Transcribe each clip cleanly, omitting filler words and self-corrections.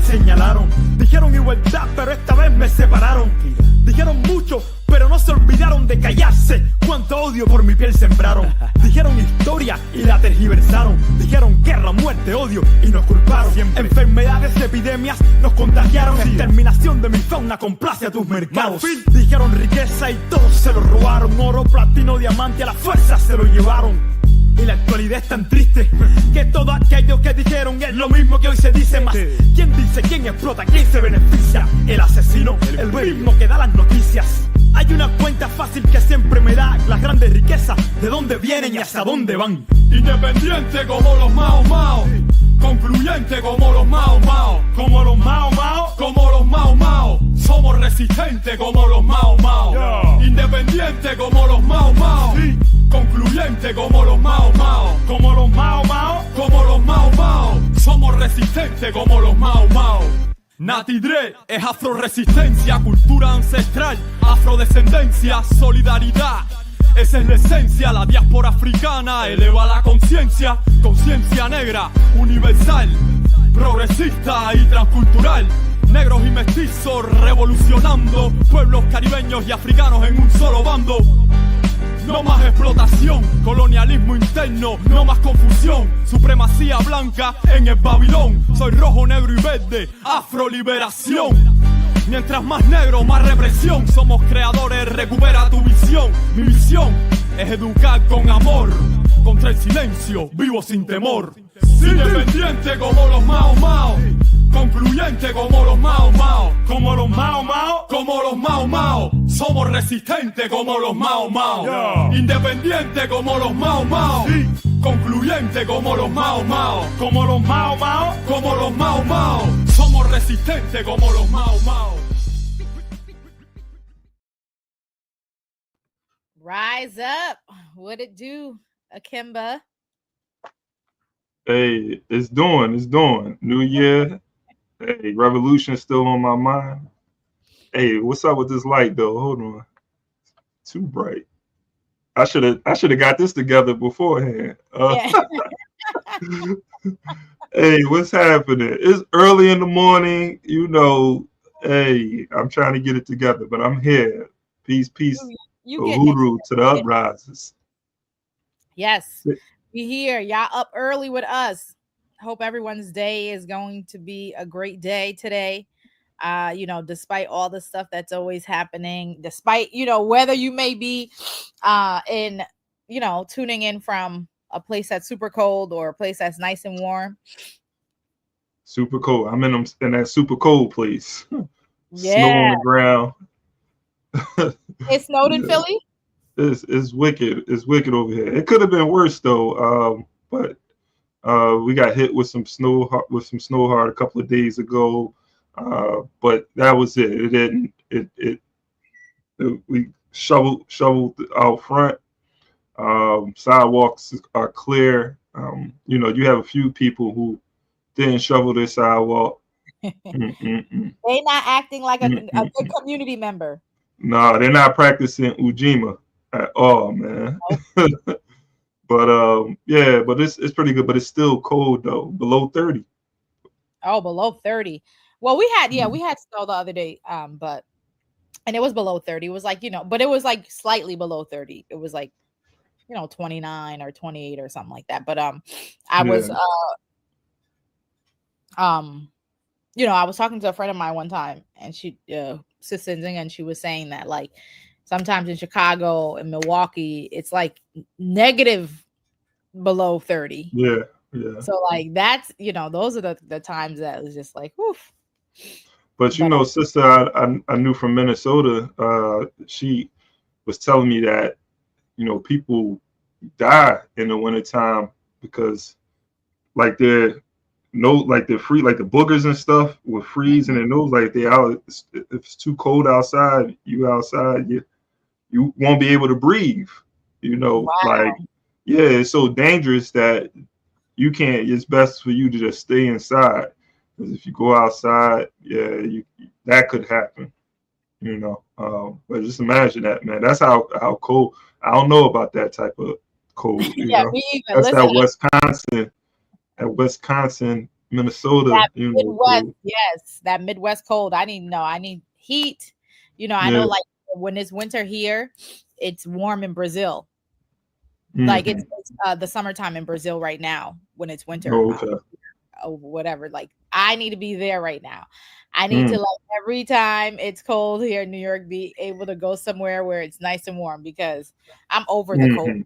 señalaron. Dijeron igualdad, pero esta vez me separaron. Dijeron mucho, pero no se olvidaron de callarse. Cuánto odio por mi piel sembraron. Dijeron historia y la tergiversaron. Dijeron guerra, muerte, odio y nos culparon. Siempre. Enfermedades, epidemias nos contagiaron. Exterminación de mi fauna complace a tus mercados. Dijeron riqueza y todos se lo robaron. Oro, platino, diamante, a la fuerza se lo llevaron. Y la actualidad es tan triste que todo aquello que dijeron es lo mismo que hoy se dice más. ¿Quién dice, quién explota, quién se beneficia? El asesino, el mismo que da las noticias. Hay una cuenta fácil que siempre me da las grandes riquezas, de dónde vienen y hacia dónde van. Independiente como los Mao Mao, concluyente como los Mao Mao, como los Mao Mao, como los Mao Mao. Somos resistentes como los Mao Mao, independiente como los Mao Mao, concluyente como los Mao Mao, como los Mao Mao, como los Mao Mao. Somos resistentes como los Mao Mao. Nati Dre es afroresistencia, cultura ancestral, afrodescendencia, solidaridad. Esa es la esencia, la diáspora africana eleva la conciencia, conciencia negra, universal, progresista y transcultural. Negros y mestizos revolucionando, pueblos caribeños y africanos en un solo bando. No más explotación, colonialismo interno, no más confusión, supremacía blanca en el Babilón. Soy rojo, negro y verde, afroliberación. Mientras más negro, más represión. Somos creadores, recupera tu visión. Mi misión es educar con amor, contra el silencio, vivo sin temor. Independiente como los Mao Mao, concluyente como los Mao Mao, como los Mao Mao, como los Mao Mao. Somos resistentes como los Mao Mao, independiente como los Mao Mao, concluyente como los Mao Mao, como los Mao Mao, como los Mao Mao. Somos resistentes como los Mao Mao. Rise up. What it do, Akimba? Hey, it's doing. New year. Hey, revolution still on my mind. Hey, what's up with this light though? Hold on. Too bright. I should have got this together beforehand. Hey, what's happening? It's early in the morning, you know. Hey, I'm trying to get it together, but I'm here. Peace, hoodoo to the uprisers. Yes, we here. Y'all up early with us. Hope everyone's day is going to be a great day today. You know, despite all the stuff that's always happening, despite, you know, whether you may be in, you know, tuning in from a place that's super cold or a place that's nice and warm. Super cold. I'm in that super cold place. Yeah. Snow on the ground. It snowed in Philly? It's wicked. It's wicked over here. It could have been worse though. But we got hit with some snow hard a couple of days ago. But that was it. It didn't. We shoveled out front. Sidewalks are clear. You know, you have a few people who didn't shovel their sidewalk. They not acting like a good community member. No, they're not practicing Ujima at all, man. Nope. But yeah, but it's pretty good. But it's still cold though, below 30. Oh, below 30. Well, we had snow the other day, and it was below 30. It was like, you know, but it was like slightly below 30. It was like, you know, 29 or 28 or something like that. But I was you know, I was talking to a friend of mine one time, and she Sister Nzinga, and she was saying that like sometimes in Chicago and Milwaukee, it's like negative below 30. Yeah. So like that's, you know, those are the times that was just like, woof. But you know, sister, I knew from Minnesota, she was telling me that, you know, people die in the wintertime because like they're free, like the boogers and stuff will freeze, and it knows like they out. If it's too cold outside, you outside, you won't be able to breathe. You know, like it's so dangerous that you can't. It's best for you to just stay inside, because if you go outside, that could happen. You know, but just imagine that, man. That's how cold. I don't know about that type of cold. You know? Me either. That's that Wisconsin Minnesota, That you know, Midwest, cold. yes, that Midwest cold. I need heat. I know, Yeah. like when it's winter here, it's warm in Brazil. Like Mm-hmm. it's the summertime in Brazil right now when it's winter. Oh, okay. Or whatever. Like I need to be there right now. I need to, Mm. like, every time it's cold here in New York, be able to go somewhere where it's nice and warm because I'm over the cold. Mm-hmm.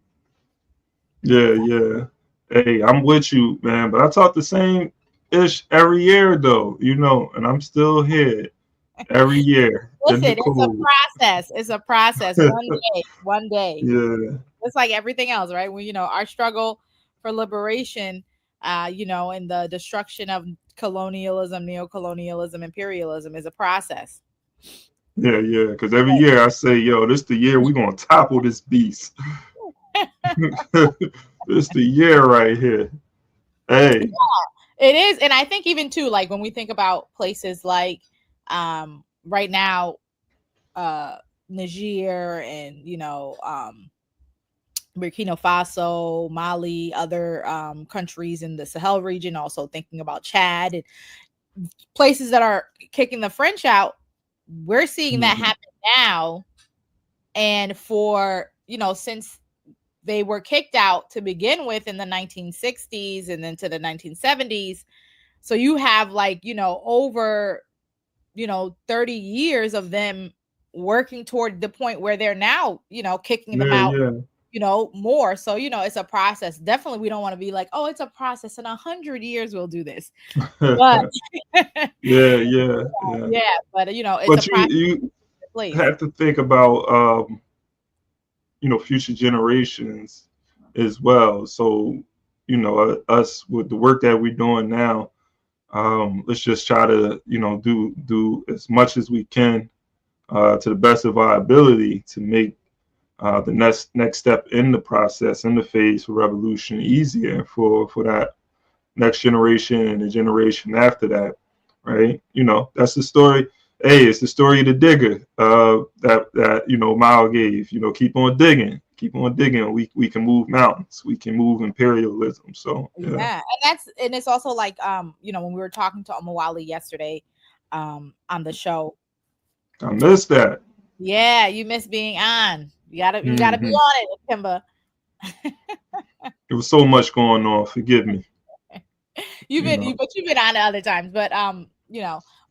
Yeah, yeah. Hey, I'm with you, man. But I talk the same ish every year, though, you know, and I'm still here every year in the Listen, it's a cold. process. It's a process. One day. Yeah, It's like everything else, right? When our struggle for liberation, and the destruction of colonialism, neo-colonialism, imperialism is a process. yeah, yeah. Because every year I say, yo, this the year we're gonna topple this beast. This the year right here. Hey. It is, and I think even too, like when we think about places like right now, Niger and Burkina Faso, Mali, other countries in the Sahel region, also thinking about Chad and places that are kicking the French out. We're seeing that happen now, and since they were kicked out to begin with in the 1960s and then to the 1970s. So you have over 30 years of them working toward the point where they're now, kicking them out, more. So, it's a process. Definitely we don't want to be like, oh, it's a process. In 100 years we'll do this. But yeah. But it's But a process. you have to think about future generations as well. So, us with the work that we're doing now, let's just try to, do as much as we can to the best of our ability to make the next step in the process, in the phase for revolution easier for that next generation and the generation after that, right? That's the story. Hey, it's the story of the digger that Mao gave. Keep on digging. We can move mountains. We can move imperialism. So yeah, and it's also like when we were talking to Omawali yesterday on the show. I missed that. Yeah, you missed being on. You gotta be on it, Kimba. There was so much going on. Forgive me. You've been on it other times, but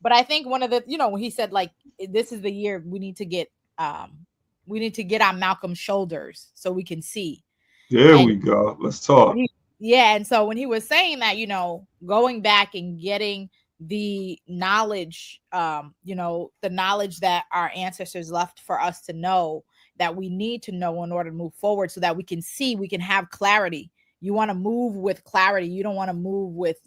but I think one of the when he said like this is the year we need to get on Malcolm's shoulders so we can see. There we go. Let's talk. And so when he was saying that, going back and getting the knowledge, the knowledge that our ancestors left for us to know, that we need to know in order to move forward so that we can see, we can have clarity. You want to move with clarity. You don't want to move with,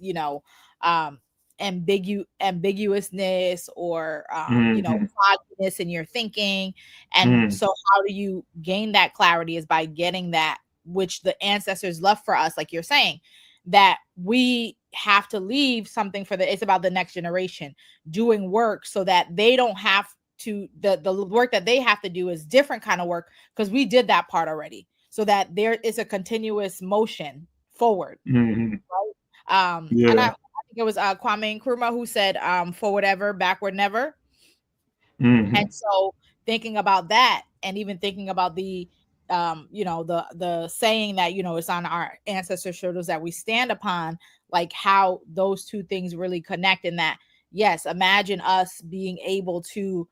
ambiguousness or, fogginess in your thinking. And so how do you gain that clarity is by getting that which the ancestors left for us, like you're saying, that we have to leave something it's about the next generation doing work so that they don't have to, the work that they have to do is different kind of work because we did that part already, so that there is a continuous motion forward. Right? And I think it was Kwame Nkrumah who said, forward ever, backward never. And so thinking about that, and even thinking about the the saying that it's on our ancestors' shoulders that we stand upon, like how those two things really connect. In that, yes, imagine us being able to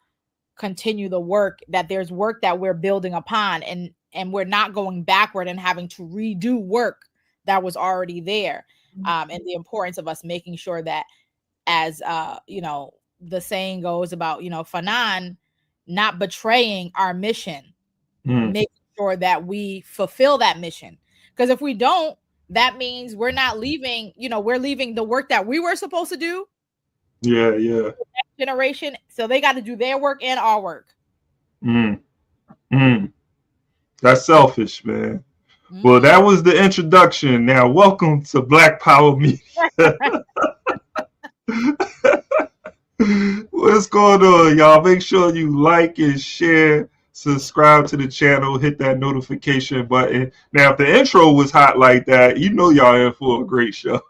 continue the work, that there's work that we're building upon, and we're not going backward and having to redo work that was already there. And the importance of us making sure that, as the saying goes about Fanon, not betraying our mission, making sure that we fulfill that mission. Because if we don't, that means we're not leaving, we're leaving the work that we were supposed to do. Yeah. The next generation. So they got to do their work and our work. That's selfish, man. Well, that was the introduction. Now, welcome to Black Power Media. What's going on, y'all? Make sure you like and share, subscribe to the channel, hit that notification button. Now, if the intro was hot like that, y'all in for a great show.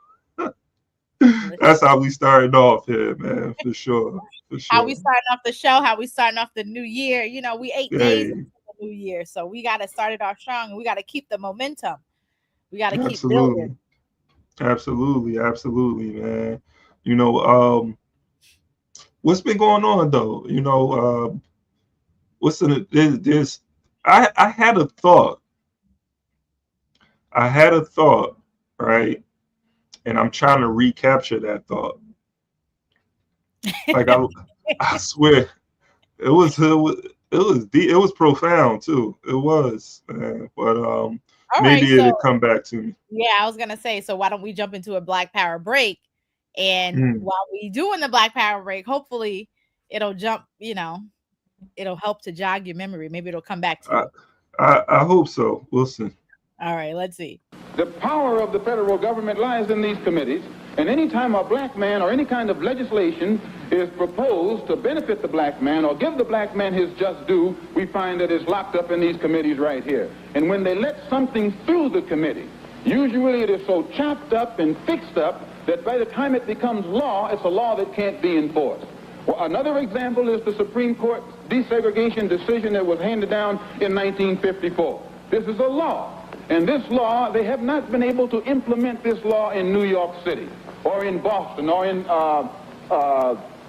That's how we started off here, man, for sure. For sure. How we starting off the show, how we starting off the new year. You know, we 8 days into the new year, so we got to start it off strong, and we got to keep the momentum. We got to keep building. Absolutely, man. You know, what's been going on though? You know, what's in this? I had a thought. Right? And I'm trying to recapture that thought. Like I swear, it was deep, it was profound too. It was, man. But maybe it'll come back to me. Yeah, I was gonna say. So why don't we jump into a Black Power break? And while we doing the Black Power break, hopefully it'll jump. You know, it'll help to jog your memory. Maybe it'll come back to you. I hope so. We'll see. All right, let's see. The power of the federal government lies in these committees, and any time a black man or any kind of legislation is proposed to benefit the black man or give the black man his just due, we find that it's locked up in these committees right here. And when they let something through the committee, usually it is so chopped up and fixed up that by the time it becomes law, it's a law that can't be enforced. Well, another example is the Supreme Court desegregation decision that was handed down in 1954. This is a law. And this law, they have not been able to implement this law in New York City or in Boston or in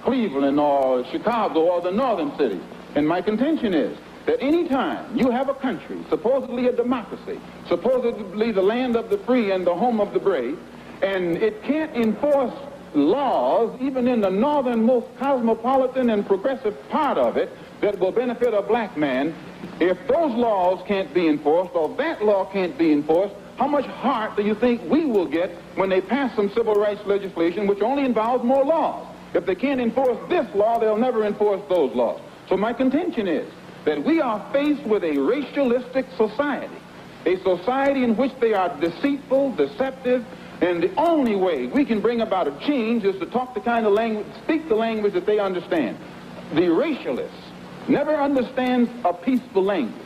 Cleveland or Chicago or the northern cities. And my contention is that any time you have a country, supposedly a democracy, supposedly the land of the free and the home of the brave, and it can't enforce laws, even in the northernmost cosmopolitan and progressive part of it, that will benefit a black man, if those laws can't be enforced or that law can't be enforced, how much heart do you think we will get when they pass some civil rights legislation which only involves more laws? If they can't enforce this law, they'll never enforce those laws. So my contention is that we are faced with a racialistic society, a society in which they are deceitful, deceptive, and the only way we can bring about a change is to talk the kind of language, speak the language that they understand. The racialist never understands a peaceful language.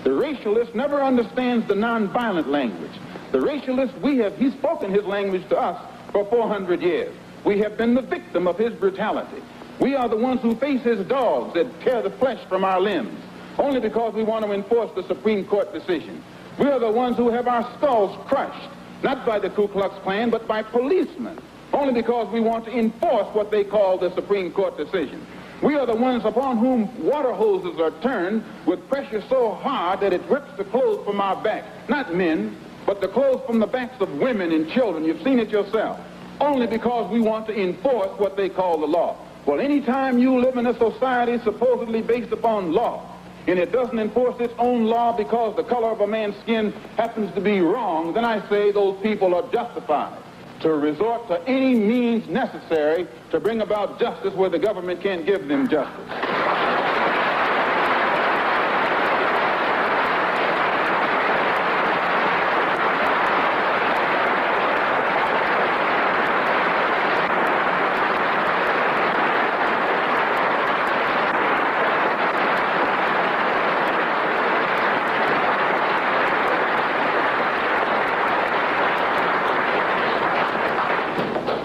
The racialist never understands the nonviolent language. The racialist, he's spoken his language to us for 400 years. We have been the victim of his brutality. We are the ones who face his dogs that tear the flesh from our limbs, only because we want to enforce the Supreme Court decision. We are the ones who have our skulls crushed, not by the Ku Klux Klan, but by policemen, only because we want to enforce what they call the Supreme Court decision. We are the ones upon whom water hoses are turned with pressure so hard that it rips the clothes from our back. Not men, but the clothes from the backs of women and children. You've seen it yourself. Only because we want to enforce what they call the law. Well, anytime you live in a society supposedly based upon law, and it doesn't enforce its own law because the color of a man's skin happens to be wrong, then I say those people are justified to resort to any means necessary to bring about justice where the government can't give them justice.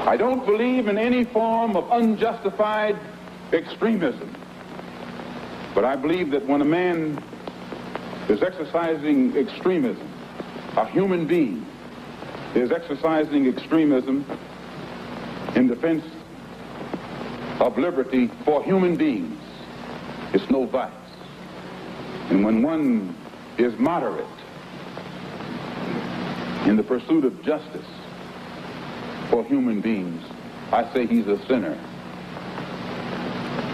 I don't believe in any form of unjustified extremism, but I believe that when a man is exercising extremism, a human being is exercising extremism in defense of liberty for human beings, it's no vice. And when one is moderate in the pursuit of justice for human beings, I say he's a sinner.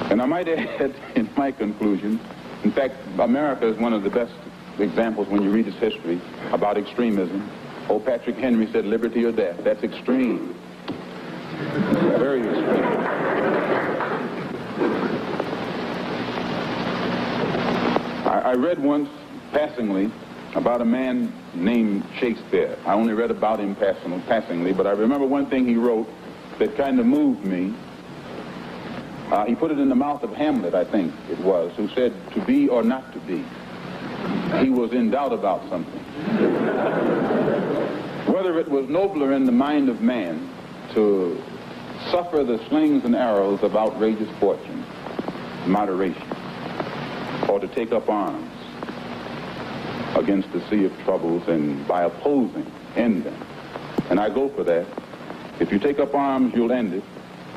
And I might add in my conclusion, in fact, America is one of the best examples when you read its history about extremism. Old Patrick Henry said liberty or death. That's extreme. Very extreme. I read once, passingly, about a man named Shakespeare. I only read about him passingly, but I remember one thing he wrote that kind of moved me. He put it in the mouth of Hamlet, I think it was, who said, to be or not to be. He was in doubt about something. Whether it was nobler in the mind of man to suffer the slings and arrows of outrageous fortune, moderation, or to take up arms against the sea of troubles and by opposing, end them. And I go for that. If you take up arms, you'll end it.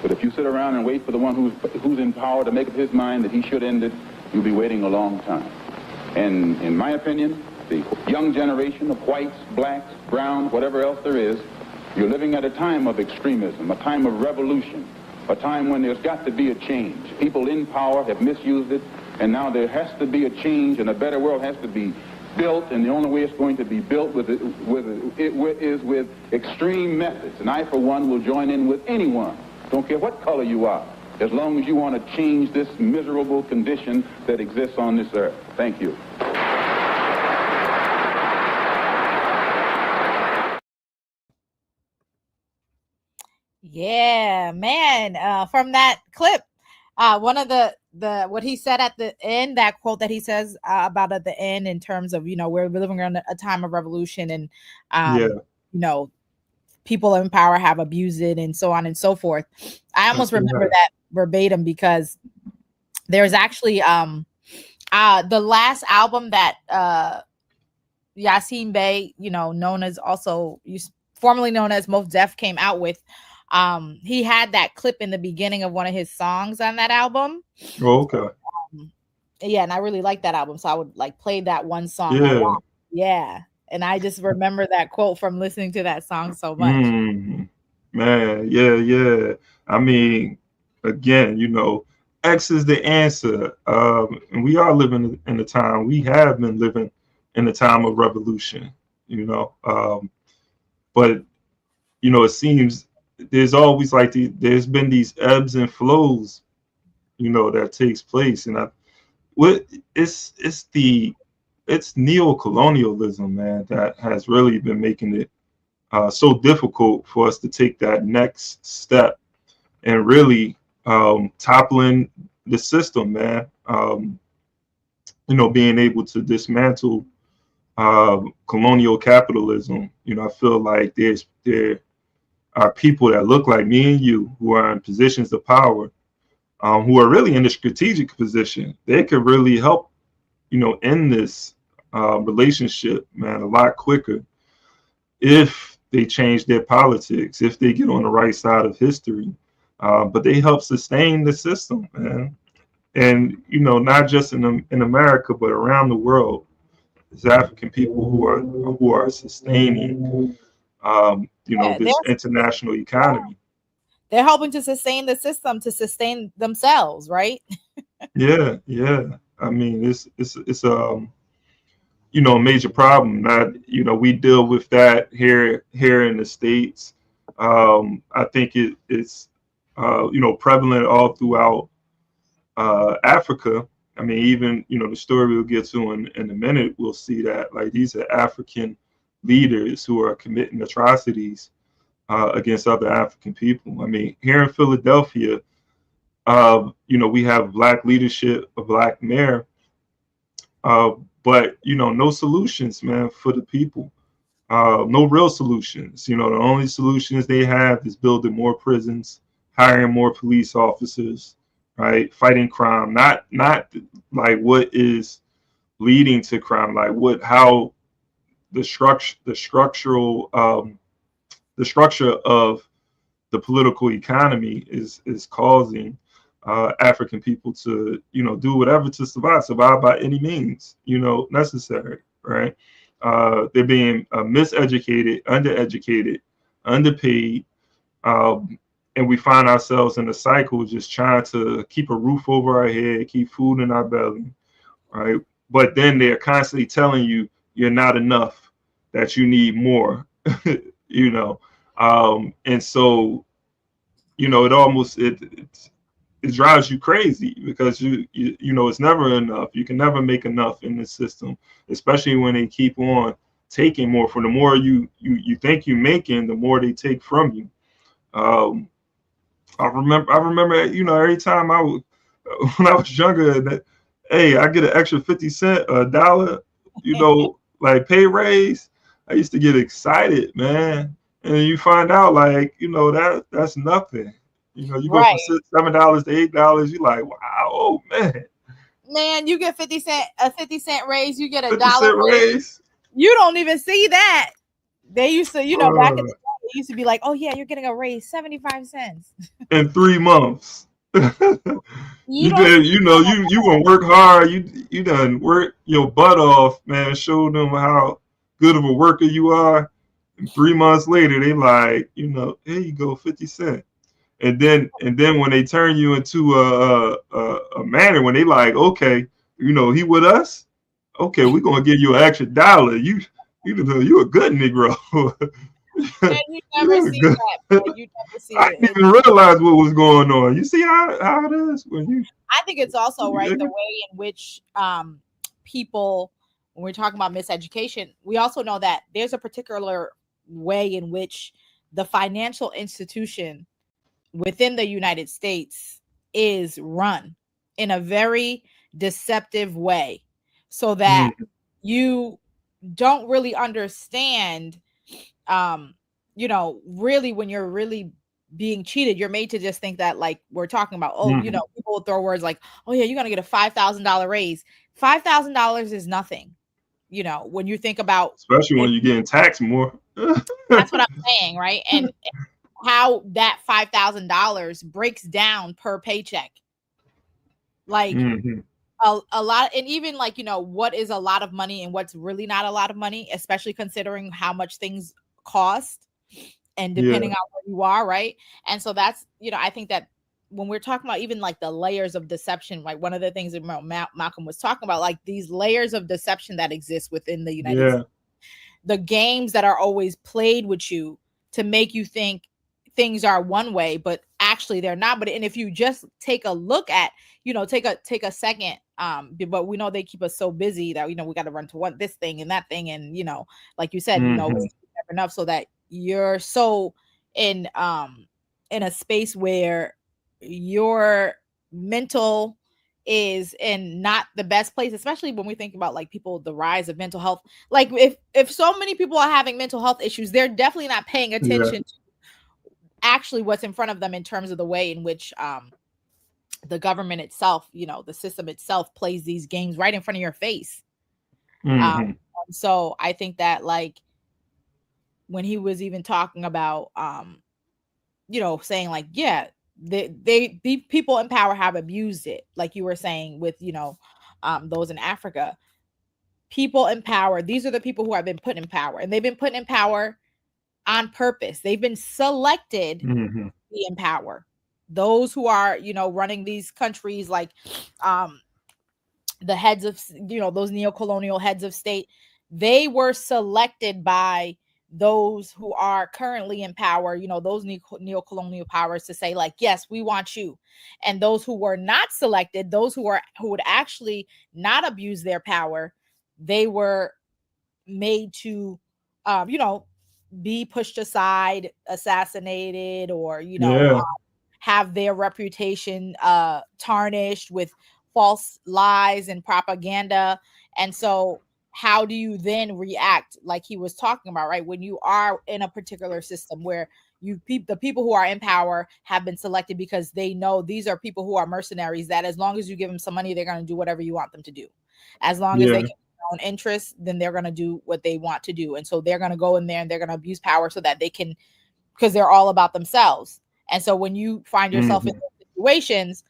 But if you sit around and wait for the one who's in power to make up his mind that he should end it, you'll be waiting a long time. And in my opinion, the young generation of whites, blacks, browns, whatever else there is, you're living at a time of extremism, a time of revolution, a time when there's got to be a change. People in power have misused it, and now there has to be a change, and a better world has to be built, and the only way it's going to be built is with extreme methods. And I, for one, will join in with anyone, don't care what color you are, as long as you want to change this miserable condition that exists on this earth. Thank you. Yeah, man. From that clip, one of the what he said at the end, that quote that he says about at the end, in terms of, we're living in a time of revolution, and people in power have abused it, and so on and so forth. I almost remember that verbatim, because there's actually the last album that Yasin Bey, known as, also formerly known as Mos Def, came out with. He had that clip in the beginning of one of his songs on that album. Oh, okay. Yeah, and I really like that album, so I would play that one song. Yeah. And I just remember that quote from listening to that song so much. Man, yeah. I mean, again, X is the answer. And we are living in a time, we have been living in a time of revolution, but, it seems there's always there's been these ebbs and flows, that takes place. And it's neo-colonialism, man, that has really been making it so difficult for us to take that next step and really toppling the system, man. Being able to dismantle colonial capitalism. I feel like there are people that look like me and you who are in positions of power, who are really in a strategic position. They could really help, end this relationship, man, a lot quicker if they change their politics, if they get on the right side of history. But they help sustain the system, man. And, not just in America, but around the world. It's African people who are sustaining, this international economy. They're helping to sustain the system, to sustain themselves, right? Yeah. I mean, it's a major problem. We deal with that here in the States. I think it's prevalent all throughout Africa. I mean, even the story we'll get to in a minute, we'll see that these are African leaders who are committing atrocities against other African people. I mean, here in Philadelphia, we have Black leadership, a Black mayor, but no solutions, man, for the people. No real solutions. The only solutions they have is building more prisons, hiring more police officers, right? Fighting crime, not what is leading to crime, how the structure of the political economy is causing African people to do whatever to survive by any means necessary, right? They're being miseducated, undereducated, underpaid, and we find ourselves in a cycle just trying to keep a roof over our head, keep food in our belly, right? But then they're constantly telling you you're not enough, that you need more, and so it almost it drives you crazy, because it's never enough. You can never make enough in this system, especially when they keep on taking more. For the more you think you're making, the more they take from you. I remember every time when I was younger, that hey, I get an extra 50 cents, $1, pay raise. I used to get excited, man. and you find out like, you know, that's nothing. You know, you go Right. from $7 to $8. You're like, wow, oh Man, you get 50 cent raise, you get a 50 dollar cent raise. You don't even see that. They used to, you know, back in the day, they used to be like, oh yeah, you're getting a raise 75 cents in 3 months. You gonna work hard. You done work your butt off, man. Show them how good of a worker you are. And 3 months later, they like, you know, here you go, 50 cent. And then when they turn you into a manner, when they like, okay, you know, he with us, okay, we're gonna give you an extra dollar. You a good Negro. Man, you never see that. Man. You never see I didn't even realize what was going on. You see how it is when you. I think it's also right the way in which people, when we're talking about miseducation, we also know that there's a particular way in which the financial institution within the United States is run in a very deceptive way, so that you don't really understand, you know, really when you're really being cheated, you're made to just think that, like we're talking about, you know, people will throw words like, oh yeah, you're gonna get a $5,000 raise. $5,000 is nothing, you know, when you think about, especially when you're getting taxed more. That's what I'm saying, right? And how that $5,000 breaks down per paycheck, like a lot. And even like, you know, what is a lot of money and what's really not a lot of money, especially considering how much things cost and depending on where you are, right? And so that's, you know, I think that when we're talking about even like the layers of deception, like one of the things that Malcolm was talking about, like these layers of deception that exist within the United States, the games that are always played with you to make you think things are one way, but actually they're not. But and if you just take a look at, you know, take a second, but we know they keep us so busy that, you know, we got to run to this thing and that thing, and you know, like you said, you know, it's never enough, so that you're so in a space where your mental is in not the best place, especially when we think about like people, the rise of mental health. Like if so many people are having mental health issues, they're definitely not paying attention to actually what's in front of them in terms of the way in which the government itself, you know, the system itself plays these games right in front of your face. So I think that like when he was even talking about you know, saying like, yeah, the people in power have abused it, like you were saying with, you know, those in Africa. People in power, these are the people who have been put in power, and they've been put in power on purpose. They've been selected to be in power. Those who are, you know, running these countries, like the heads of, you know, those neo-colonial heads of state, they were selected by those who are currently in power, you know, those neo-colonial powers, to say like, yes, we want you. And those who were not selected, those who would actually not abuse their power, they were made to you know, be pushed aside, assassinated, or, you know, have their reputation tarnished with false lies and propaganda. And so how do you then react, like he was talking about, right? When you are in a particular system where the people who are in power have been selected because they know these are people who are mercenaries, that as long as you give them some money, they're going to do whatever you want them to do. As long as they can own interests, then they're going to do what they want to do. And so they're going to go in there and they're going to abuse power so that they can, because they're all about themselves. And so when you find yourself in those situations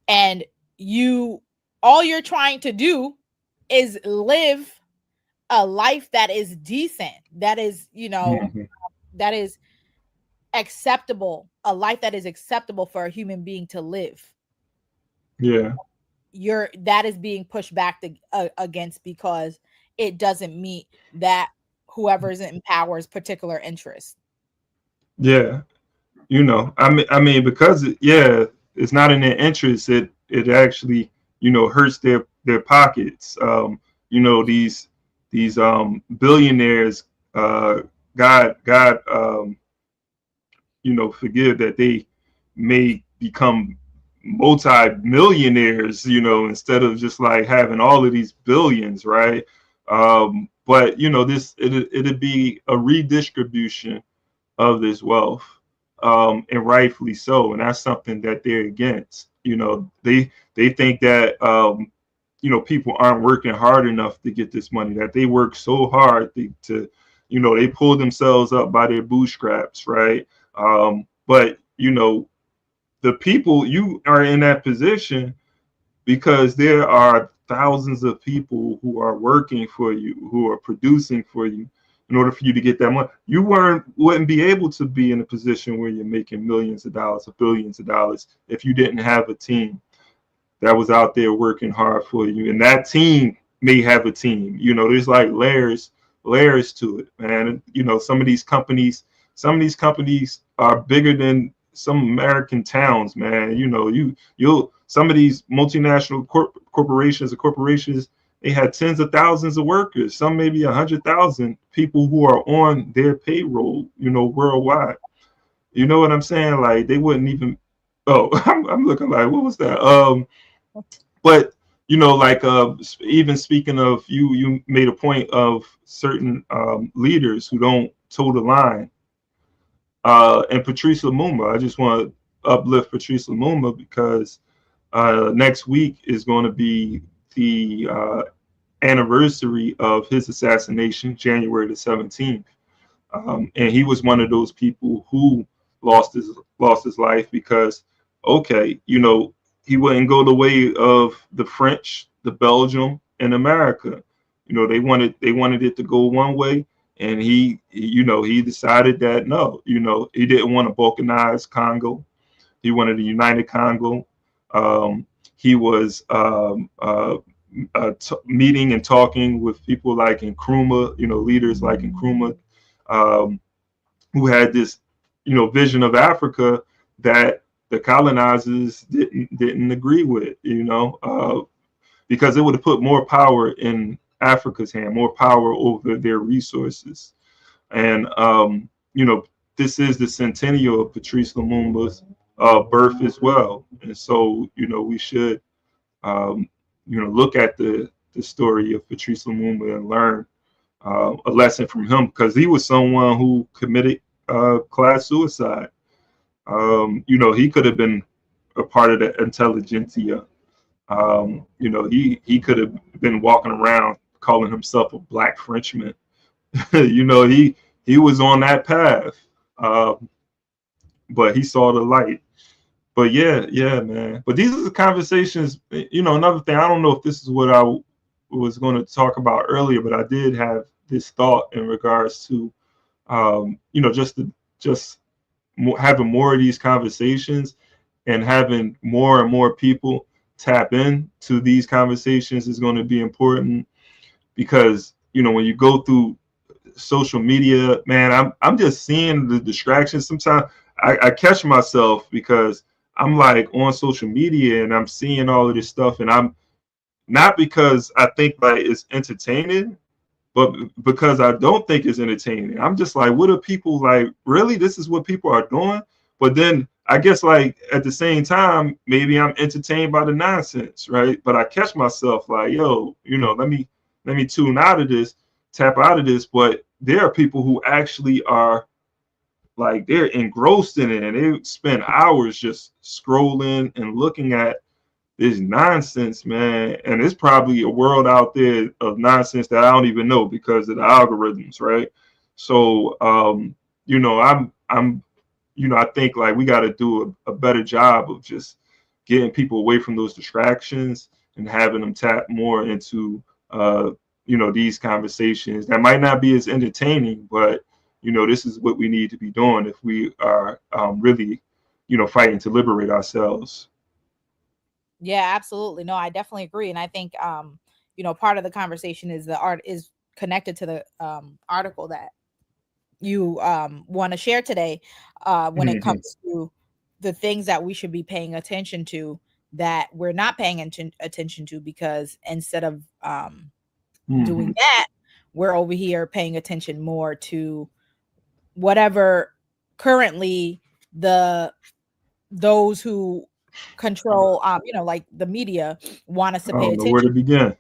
and all you're trying to do is live a life that is decent, that is, you know, that is acceptable, a life that is acceptable for a human being to live. That is being pushed back against because it doesn't meet that whoever's in power's particular interest. You know, I mean, because it's not in their interest. It actually, you know, hurts their pockets. You know, these billionaires, God, you know, forgive that they may become multi-millionaires, you know, instead of just like having all of these billions, right? but you know, it'd be a redistribution of this wealth, and rightfully so. And that's something that they're against. You know, they think that you know, people aren't working hard enough to get this money, that they work so hard to you know, they pull themselves up by their bootstraps, right? But you know, the people, you are in that position because there are thousands of people who are working for you, who are producing for you in order for you to get that money. You wouldn't be able to be in a position where you're making millions of dollars or billions of dollars if you didn't have a team that was out there working hard for you. And that team may have a team. You know, there's like layers to it, man. And, you know, some of these companies are bigger than some American towns, man. You know, you'll some of these multinational corporations, they had tens of thousands of workers, some maybe 100,000 people who are on their payroll, you know, worldwide. You know what I'm saying? Like they wouldn't even. Oh, I'm looking like, what was that? But you know, like even speaking of, you made a point of certain leaders who don't toe the line. And Patrice Lumumba, I just want to uplift Patrice Lumumba because next week is going to be the anniversary of his assassination, January the 17th. And he was one of those people who lost his life because, okay, you know, he wouldn't go the way of the French, the Belgium, and America. You know, they wanted it to go one way, and he decided that no, you know, he didn't want to balkanize Congo. He wanted a united Congo. He was meeting and talking with people like Nkrumah, you know, leaders like Nkrumah, who had this, you know, vision of Africa that the colonizers didn't agree with, you know, because it would have put more power in Africa's hand, more power over their resources. And, you know, this is the centennial of Patrice Lumumba's birth as well. And so, you know, we should, you know, look at the story of Patrice Lumumba and learn a lesson from him, because he was someone who committed class suicide. You know, he could have been a part of the intelligentsia. You know, he could have been walking around calling himself a black Frenchman. You know, he was on that path, but he saw the light. But yeah, man. But these are the conversations. You know, another thing, I don't know if this is what I was going to talk about earlier, but I did have this thought in regards to, you know, just having more of these conversations and having more and more people tap in to these conversations is going to be important, because, you know, when you go through social media, man, I'm just seeing the distractions. Sometimes I catch myself because I'm like on social media and I'm seeing all of this stuff, and I'm not because I think like it's entertaining, but because I don't think it's entertaining. I'm just like, what are people like? Really, this is what people are doing? But then I guess like at the same time, maybe I'm entertained by the nonsense, right? But I catch myself like, yo, you know, let me tune out of this, tap out of this. But there are people who actually are like, they're engrossed in it, and they spend hours just scrolling and looking at this nonsense, man. And it's probably a world out there of nonsense that I don't even know because of the algorithms, right? So, you know, I'm, you know, I think like we got to do a better job of just getting people away from those distractions and having them tap more into, you know, these conversations that might not be as entertaining, but, you know, this is what we need to be doing if we are really, you know, fighting to liberate ourselves. Yeah, absolutely. No, I definitely agree. And I think, you know, part of the conversation is the art is connected to the article that you want to share today, when it comes to the things that we should be paying attention to that we're not paying attention to, because instead of doing that, we're over here paying attention more to whatever currently those who control, you know, like the media want us to pay attention. Where to begin.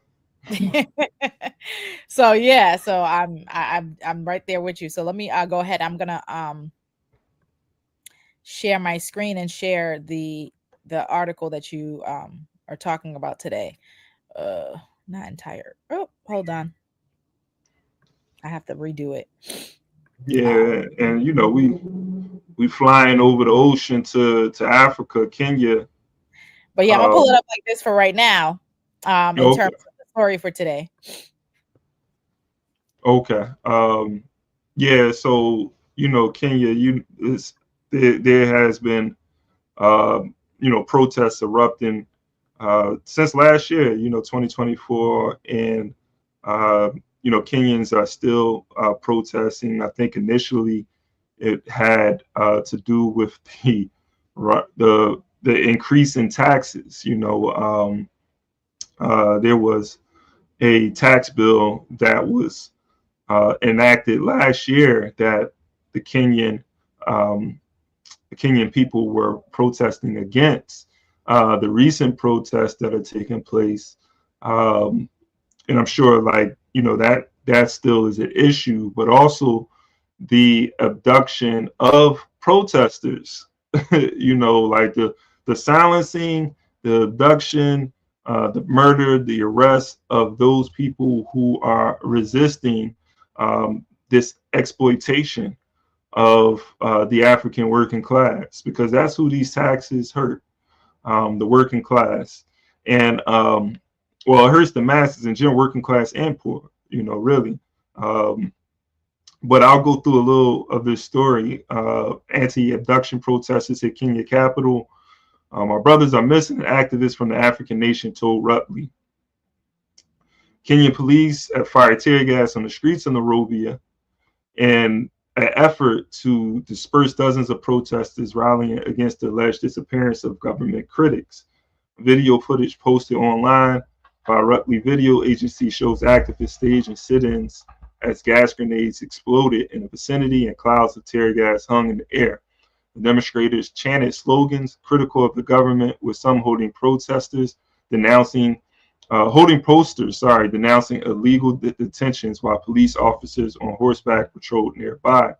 So yeah, so I'm right there with you. So let me go ahead. I'm gonna share my screen and share the article that you are talking about today. Not entire. Oh, hold on. I have to redo it. Yeah, and you know we flying over the ocean to Africa, Kenya. But yeah, I'm gonna pull it up like this for right now. In Okay. terms of the story for today. Okay. Yeah. So you know, Kenya, there has been you know, protests erupting since last year. You know, 2024, and you know, Kenyans are still protesting. I think initially it had to do with the increase in taxes. You know, there was a tax bill that was enacted last year that the um, Kenyan people were protesting against. The recent protests that are taking place, and I'm sure, like, you know, that still is an issue, but also the abduction of protesters. You know, like the silencing, the abduction, the murder, the arrest of those people who are resisting this exploitation of the African working class, because that's who these taxes hurt, the working class. And well, it hurts the masses in general, working class and poor, you know, really. But I'll go through a little of this story. Anti-abduction protesters at Kenya capital. Our brothers are missing, an activist from the African nation told Rutley. Kenyan police have fired tear gas on the streets of Nairobi in an effort to disperse dozens of protesters rallying against the alleged disappearance of government critics. Video footage posted online by Rutley Video Agency shows activists staging sit-ins as gas grenades exploded in the vicinity and clouds of tear gas hung in the air. The demonstrators chanted slogans critical of the government, with some holding posters denouncing illegal detentions, while police officers on horseback patrolled nearby.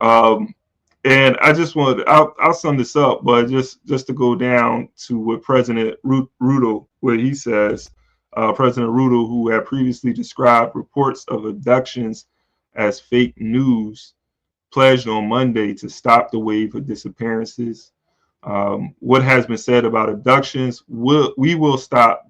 And I just wanted, I'll sum this up, but just to go down to what President Ruto, where he says, President Ruto, who had previously described reports of abductions as fake news, pledged on Monday to stop the wave of disappearances. What has been said about abductions, we will stop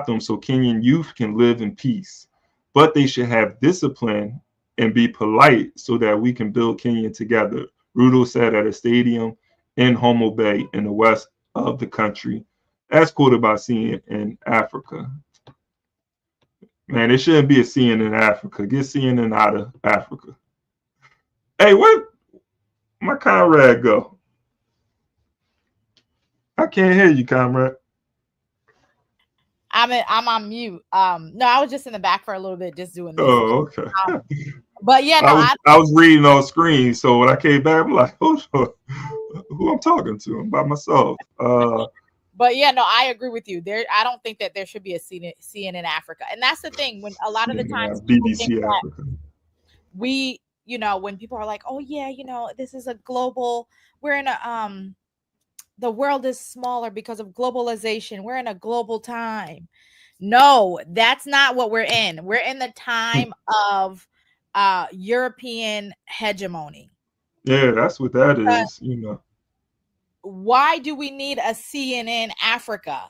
them so Kenyan youth can live in peace, but they should have discipline and be polite so that we can build Kenya together, Ruto said at a stadium in Homo Bay in the west of the country, as quoted by CNN Africa. Man, it shouldn't be a CNN Africa. Get CNN out of Africa. Hey, where my comrade go? I can't hear you, comrade. I'm on mute. No, I was just in the back for a little bit, just doing this. Oh, okay. But yeah, no, I was reading on screen, so when I came back, I'm like, oh, who I'm talking to? I'm by myself. But yeah, no, I agree with you. I don't think that there should be a CNN Africa, and that's the thing. When a lot of the times BBC Africa, we, you know, when people are like, oh yeah, you know, this is a global. We're in a the world is smaller because of globalization. We're in a global time. No, that's not what we're in. We're in the time of European hegemony. Yeah, that's what that is, you know. Why do we need a CNN Africa?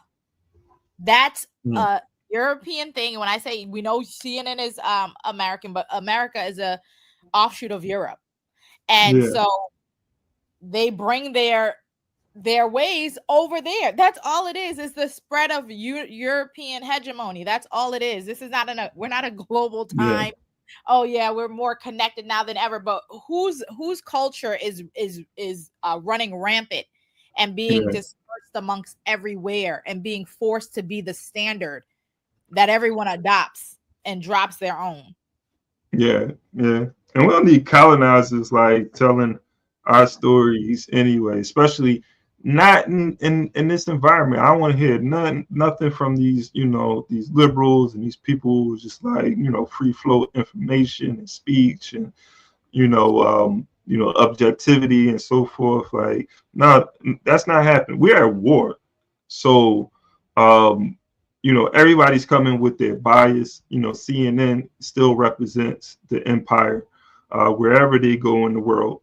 That's a European thing. And when I say, we know CNN is American, but America is a offshoot of Europe. And so they bring their ways over there. That's all it is the spread of European hegemony. That's all it is. This is not we're not a global time. Yeah. Oh yeah, we're more connected now than ever. But whose culture is running rampant and being dispersed amongst everywhere and being forced to be the standard that everyone adopts and drops their own? Yeah. And we don't need colonizers like telling our stories anyway, especially not in this environment. I don't want to hear nothing from these, these liberals and these people who just like, free flow information and speech and, objectivity and so forth. Like, no, that's not happening. We're at war. So, everybody's coming with their bias. CNN still represents the empire wherever they go in the world.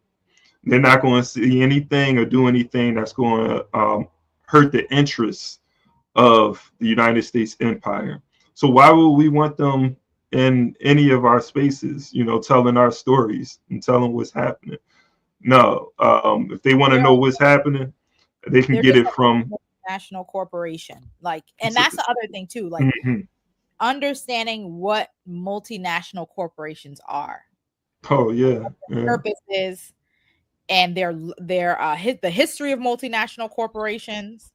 They're not going to see anything or do anything that's going to hurt the interests of the United States empire. So why would we want them in any of our spaces, telling our stories and telling what's happening? No, if they want to know what's happening, they can get it from national corporation. Like, and that's the other thing too, like understanding what multinational corporations are. Oh yeah, purposes and the history of multinational corporations.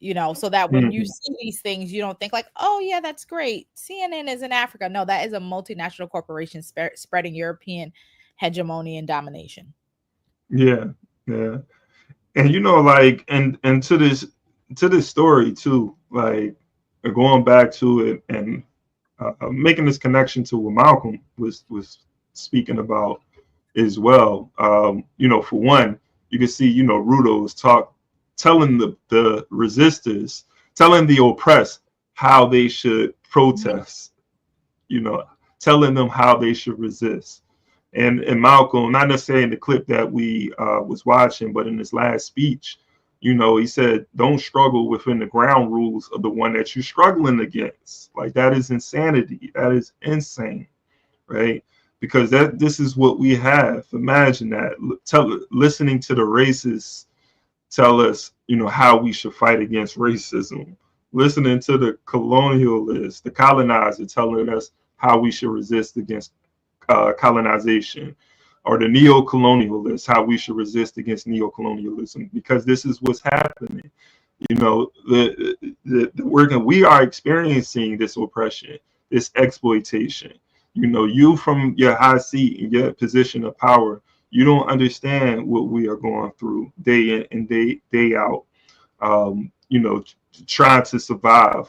So that when you see these things, you don't think like, oh yeah, that's great, CNN is in Africa. No, that is a multinational corporation spreading European hegemony and domination. Yeah. And like, and to this story too, like going back to it and making this connection to what Malcolm was speaking about as well. For one, you can see, Rudo's telling the resistors, telling the oppressed how they should protest, telling them how they should resist. And Malcolm, not necessarily in the clip that we was watching, but in his last speech, he said, don't struggle within the ground rules of the one that you're struggling against. Like, that is insanity. That is insane, right? Because this is what we have. Imagine that. Listening to the racists tell us, how we should fight against racism. Listening to the colonialists, the colonizer telling us how we should resist against colonization, or the neo-colonialists, how we should resist against neo-colonialism, because this is what's happening. We are experiencing this oppression, this exploitation. You from your high seat and your position of power, you don't understand what we are going through day in and day out. Trying to survive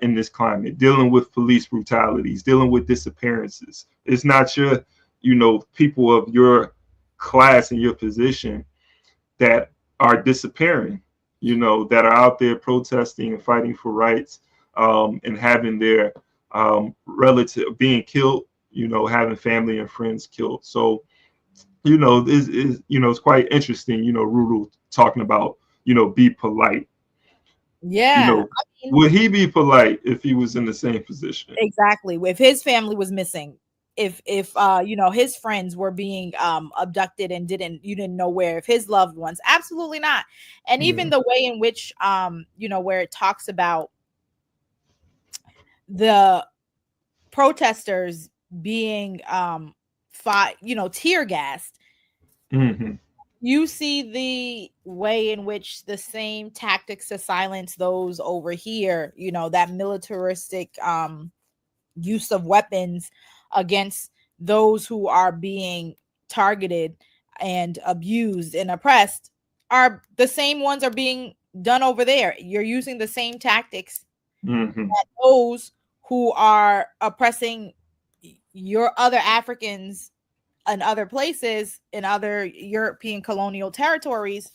in this climate, dealing with police brutalities, dealing with disappearances. It's not your, people of your class and your position that are disappearing, that are out there protesting and fighting for rights, and having their relative being killed, having family and friends killed. So, this is, it's quite interesting, Rudo talking about, be polite. Yeah. Would he be polite if he was in the same position? Exactly. If his family was missing, if his friends were being abducted and you didn't know where, if his loved ones, absolutely not. And even the way in which where it talks about the protesters being tear gassed. You see the way in which the same tactics to silence those over here, that militaristic use of weapons against those who are being targeted and abused and oppressed, are the same ones are being done over there. You're using the same tactics that those who are oppressing your other Africans and other places in other European colonial territories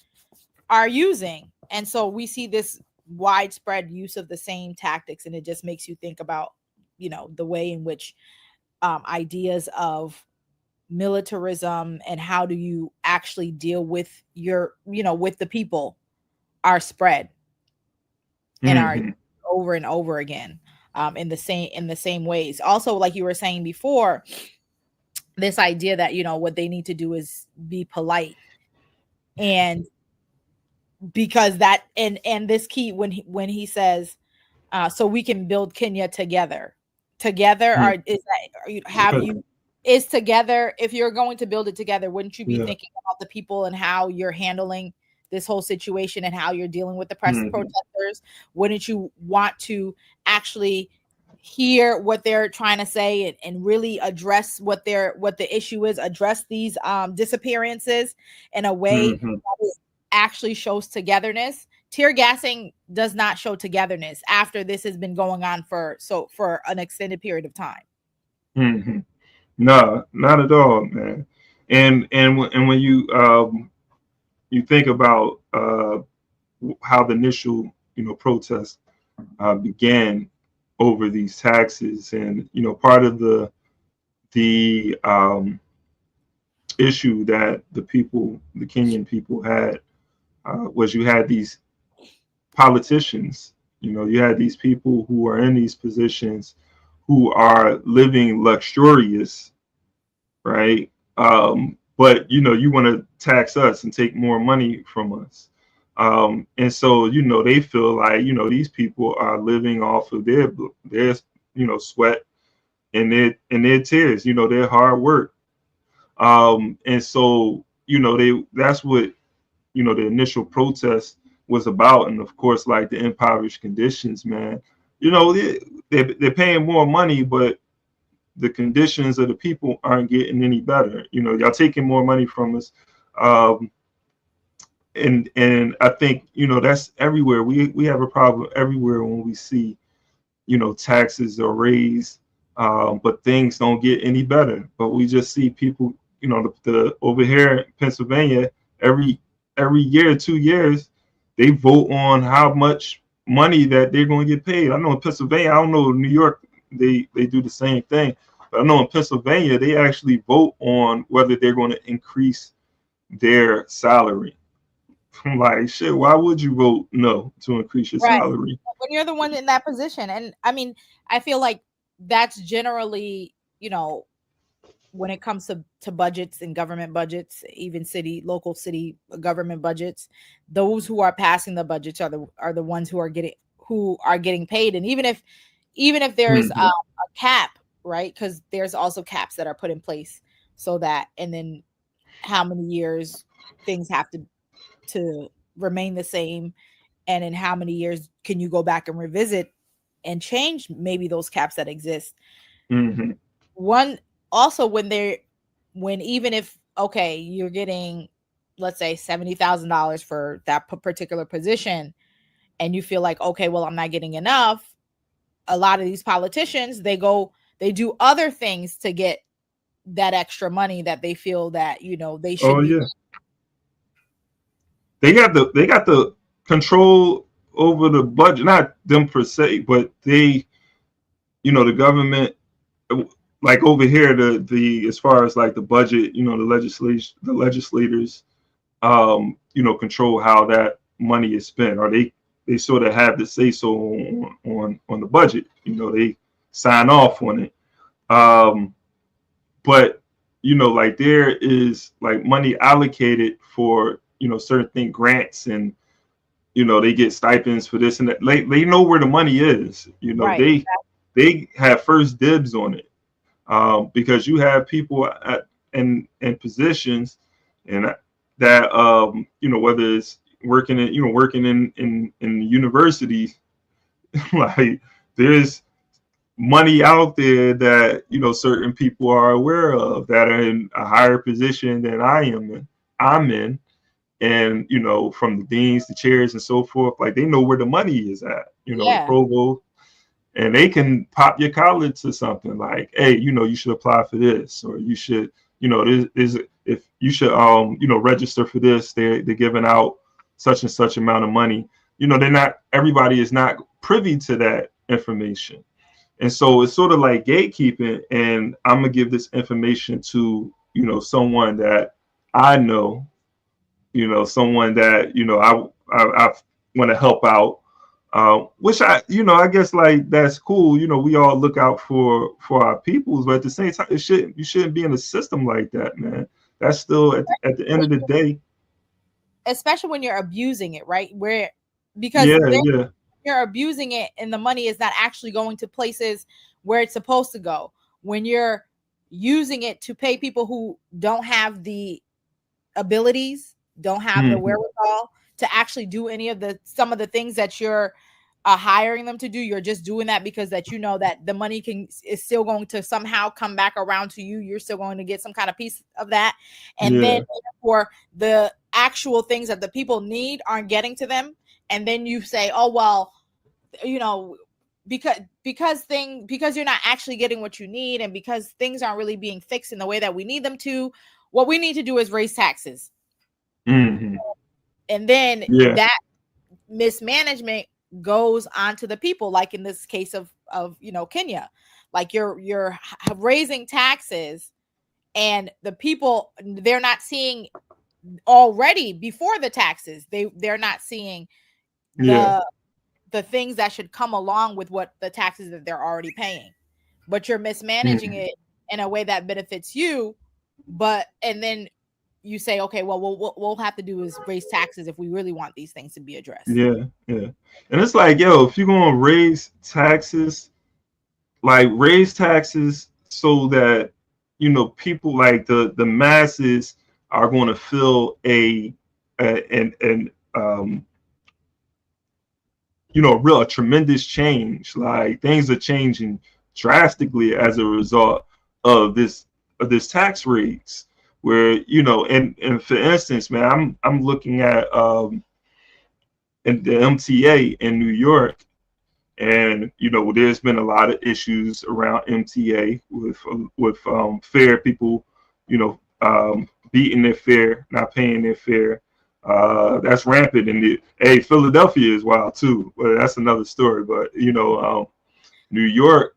are using. And so we see this widespread use of the same tactics, and it just makes you think about, the way in which ideas of militarism and how do you actually deal with with the people are spread and are over and over again in the same ways. Also, like you were saying before, this idea that what they need to do is be polite, and because that and this key when he says so we can build Kenya together is together. If you're going to build it together, wouldn't you be thinking about the people and how you're handling this whole situation and how you're dealing with the protesters? Wouldn't you want to actually hear what they're trying to say and really address what the issue is, address these disappearances in a way that is actually shows togetherness. Tear gassing does not show togetherness after this has been going on for an extended period of time. Mm-hmm. No, not at all, man. And when you think about how the initial protests began over these taxes, and part of the issue that the Kenyan people had was you had these politicians, you had these people who are in these positions who are living luxurious, right? But you want to tax us and take more money from us. And so they feel like these people are living off of their sweat and their tears, their hard work. And so that's what the initial protest was about. And of course, like the impoverished conditions, man, they're paying more money, but the conditions of the people aren't getting any better. Y'all taking more money from us. And I think that's everywhere. We have a problem everywhere when we see taxes are raised, but things don't get any better. But we just see people, the over here in Pennsylvania, every year, 2 years, they vote on how much money that they're going to get paid. I know in Pennsylvania, I don't know in New York, they do the same thing. But I know in Pennsylvania, they actually vote on whether they're going to increase their salary. I'm like, shit, why would you vote no to increase your salary? When you're the one in that position. And I mean, I feel like that's generally, when it comes to budgets and government budgets, even local city government budgets, those who are passing the budgets are the ones who are getting paid. And even if there's a cap, right? Because there's also caps that are put in place so that, and then how many years things have to remain the same, and in how many years can you go back and revisit and change maybe those caps that exist. One also, when even if you're getting, let's say, $70,000 for that particular position, and you feel like, okay, well, I'm not getting enough, a lot of these politicians, they do other things to get that extra money that they feel that they should be. Yeah. They got the control over the budget, not them per se, but they, the government, like over here, the as far as like the budget, the legislators, control how that money is spent, or they sort of have the say so on the budget. They sign off on it. But like there is like money allocated for certain thing, grants, and they get stipends for this and that. They know where the money is. Right. They have first dibs on it, because you have people in positions and that whether it's working in universities, like there's money out there that certain people are aware of that are in a higher position than I'm in. And from the deans, the chairs, and so forth, like they know where the money is at. The provost, and they can pop your collar to something like, hey, you should apply for this, or you should, if you should, register for this. They're giving out such and such amount of money. Everybody is not privy to that information, and so it's sort of like gatekeeping. And I'm gonna give this information to someone that I know. Someone that I want to help out, which I guess like that's cool. We all look out for our peoples, but at the same time, you shouldn't be in a system like that, man. That's still at the end of the day, especially when you're abusing it, right? Because you're abusing it, and the money is not actually going to places where it's supposed to go. When you're using it to pay people who don't have the abilities, don't have the wherewithal to actually do some of the things that you're hiring them to do. You're just doing that because that that the money is still going to somehow come back around to you. You're still going to get some kind of piece of that. And then for the actual things that the people need aren't getting to them, and then you say, oh well, you know, because you're not actually getting what you need, and because things aren't really being fixed in the way that we need them to, what we need to do is raise taxes. Mm-hmm. And then that mismanagement goes on to the people, like in this case of you know, Kenya. Like you're raising taxes, and the people, they're not seeing already before the taxes, they're not seeing the things that should come along with what the taxes that they're already paying, but you're mismanaging it in a way that benefits you. And then you say, okay, well, we'll have to do is raise taxes if we really want these things to be addressed. Yeah. And it's like, yo, if you're gonna raise taxes, like raise taxes so that, you know, people like the masses are going to feel a tremendous change. Like things are changing drastically as a result of this tax raise. Where, you know, and for instance, man, I'm looking at in the MTA in New York, and you know, there's been a lot of issues around MTA with fare people, you know, beating their fare, not paying their fare. That's rampant in Philadelphia as well too. Well, that's another story. But you know, New York,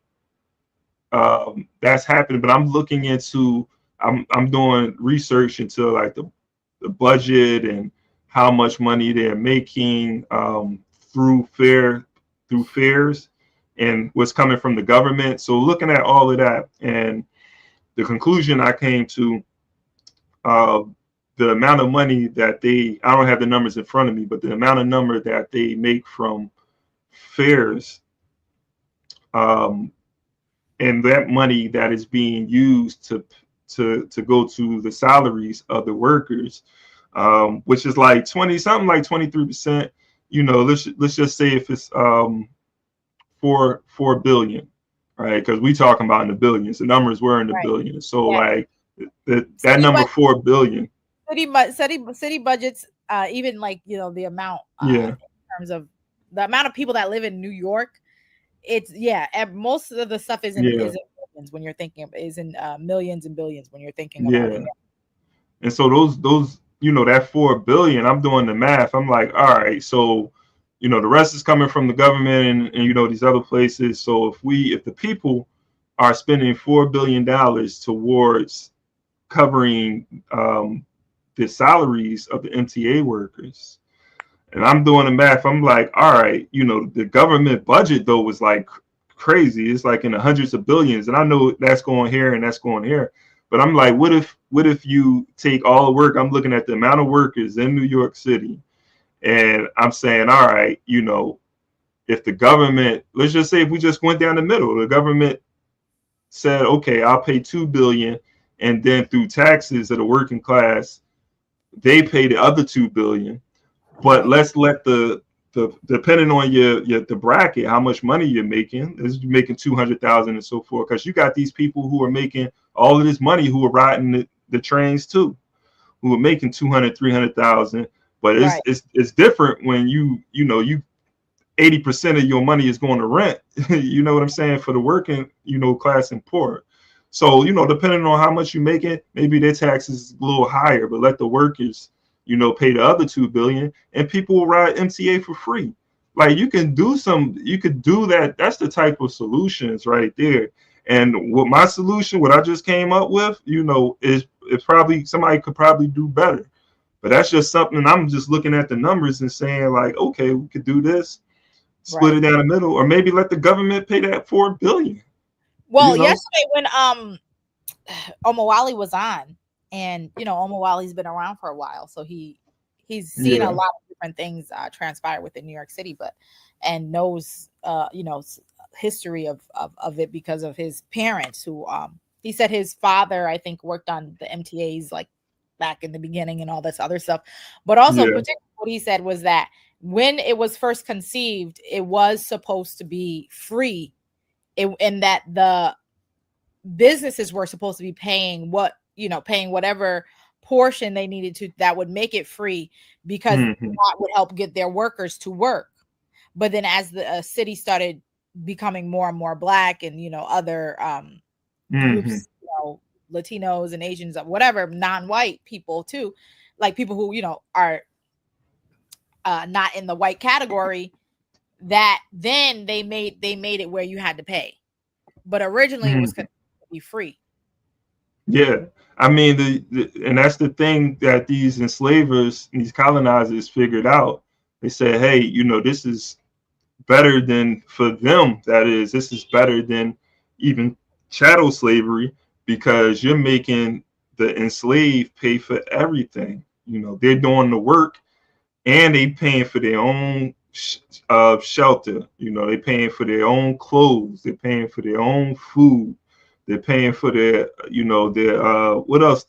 that's happening. But I'm looking into, I'm doing research into like the budget and how much money they're making through fares and what's coming from the government. So looking at all of that, and the conclusion I came to, the amount of money that I don't have the numbers in front of me, but the amount of number that they make from fares, and that money that is being used to go to the salaries of the workers, which is like 23%. You know, let's just say if it's 4 billion, right? Because we talking about in the billions. The numbers were in the billions. So like that number 4 billion. City budgets, even like, you know, the amount in terms of the amount of people that live in New York, it's most of the stuff is in millions when you're thinking of, is in millions and billions when you're thinking about it. And so those you know, that 4 billion, I'm doing the math. I'm like, all right, so you know, the rest is coming from the government and you know, these other places. So if the people are spending $4 billion towards covering the salaries of the MTA workers, and I'm doing the math, I'm like, all right, you know, the government budget though was like crazy. It's like in the hundreds of billions, and I know that's going here and that's going here. But I'm like, what if you take all the work? I'm looking at the amount of workers in New York City, and I'm saying, all right, you know, if the government, let's just say if we just went down the middle, the government said, okay, I'll pay $2 billion, and then through taxes of the working class, they pay the other $2 billion. But let's let the depending on the bracket, how much money you're making, is you're making 200,000 and so forth, because you got these people who are making all of this money who are riding the trains too, who are making 200, 300,000. But it's different when you 80% of your money is going to rent. You know what I'm saying, for the working, you know, class and poor. So, you know, depending on how much you make it, maybe their taxes is a little higher, but let the workers, you know, pay the other $2 billion, and people will ride MTA for free. Like you could do that. That's the type of solutions right there. And what my solution, what I just came up with, you know, is probably somebody could probably do better. But that's just something I'm just looking at the numbers and saying like, okay, we could do this, split it down the middle, or maybe let the government pay that $4 billion. Well, you know? Yesterday when Omowale was on, and you know, Omowale's been around for a while, so he's seen a lot of different things transpire within New York City, and knows you know, history of it because of his parents, who he said his father, I think, worked on the MTAs like back in the beginning and all this other stuff. But also particularly what he said was that when it was first conceived, it was supposed to be free, and that the businesses were supposed to be paying whatever portion they needed to that would make it free, because that would help get their workers to work. But then as the city started becoming more and more Black and, you know, other groups, you know, Latinos and Asians, whatever, non-white people too, like people who, you know, are not in the white category, that then they made it where you had to pay. But originally it was going to be free. Yeah. I mean, and that's the thing that these enslavers, these colonizers figured out. They said, hey, you know, this is better than, for them, that is, this is better than even chattel slavery, because you're making the enslaved pay for everything. You know, they're doing the work and they paying for their own shelter. You know, they're paying for their own clothes. They're paying for their own food. They're paying for their, you know, their, what else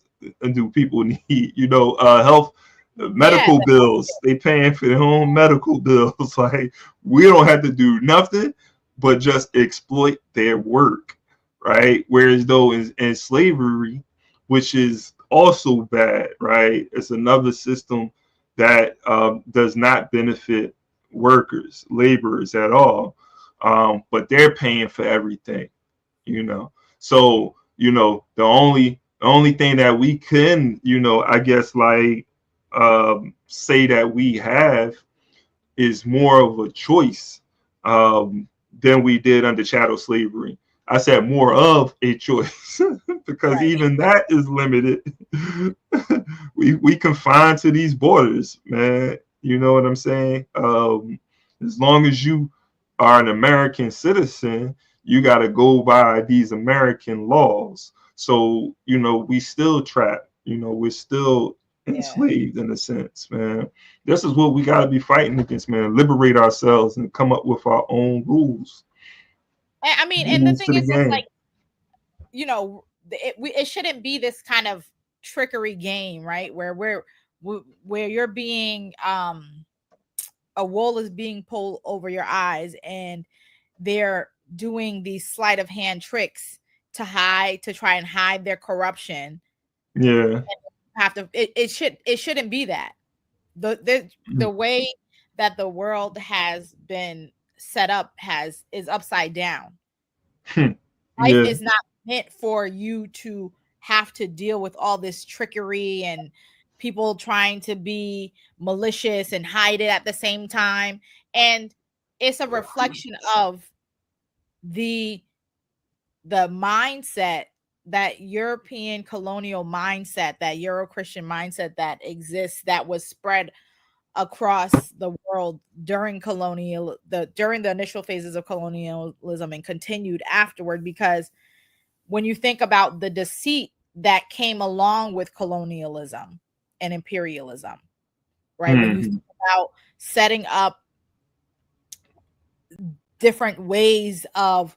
do people need? You know, health, medical bills. They paying for their own medical bills. Like, we don't have to do nothing but just exploit their work, right? Whereas though in slavery, which is also bad, right? It's another system that does not benefit workers, laborers at all. But they're paying for everything, you know. So, you know, the only thing that we can, you know, I guess, like, say that we have is more of a choice than we did under chattel slavery. I said more of a choice because even that is limited. we confined to these borders, man. You know what I'm saying? As long as you are an American citizen, you got to go by these American laws. So, you know, we still trapped. You know, we're still enslaved in a sense, man. This is what we got to be fighting against, man. Liberate ourselves and come up with our own rules. I mean, and the thing is, it's like, you know, it shouldn't be this kind of trickery game, right? Where you're being a wool is being pulled over your eyes, and they're doing these sleight of hand tricks to try and hide their corruption. Yeah, it shouldn't be that. The way that the world has been set up is upside down. Life is not meant for you to have to deal with all this trickery and people trying to be malicious and hide it at the same time. And it's a reflection of the mindset, that European colonial mindset, that Euro-Christian mindset that exists, that was spread across the world during during the initial phases of colonialism and continued afterward. Because when you think about the deceit that came along with colonialism and imperialism, right? When you think about setting up different ways of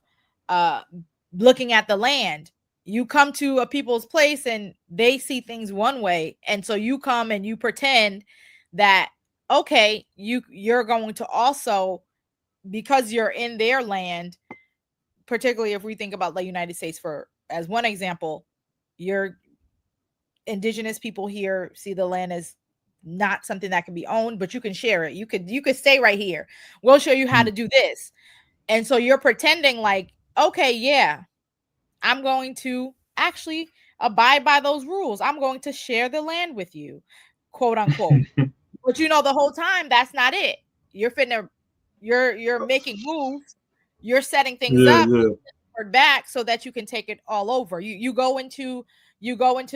looking at the land, you come to a people's place and they see things one way, and so you come and you pretend that, okay, you're going to also, because you're in their land, particularly if we think about the United States as one example, your indigenous people here see the land as not something that can be owned, but you can share it. You could stay right here. We'll show you how to do this. And so you're pretending like, okay, yeah, I'm going to actually abide by those rules. I'm going to share the land with you, quote unquote. But you know, the whole time that's not it. You're making moves. You're setting things up back so that you can take it all over. You go into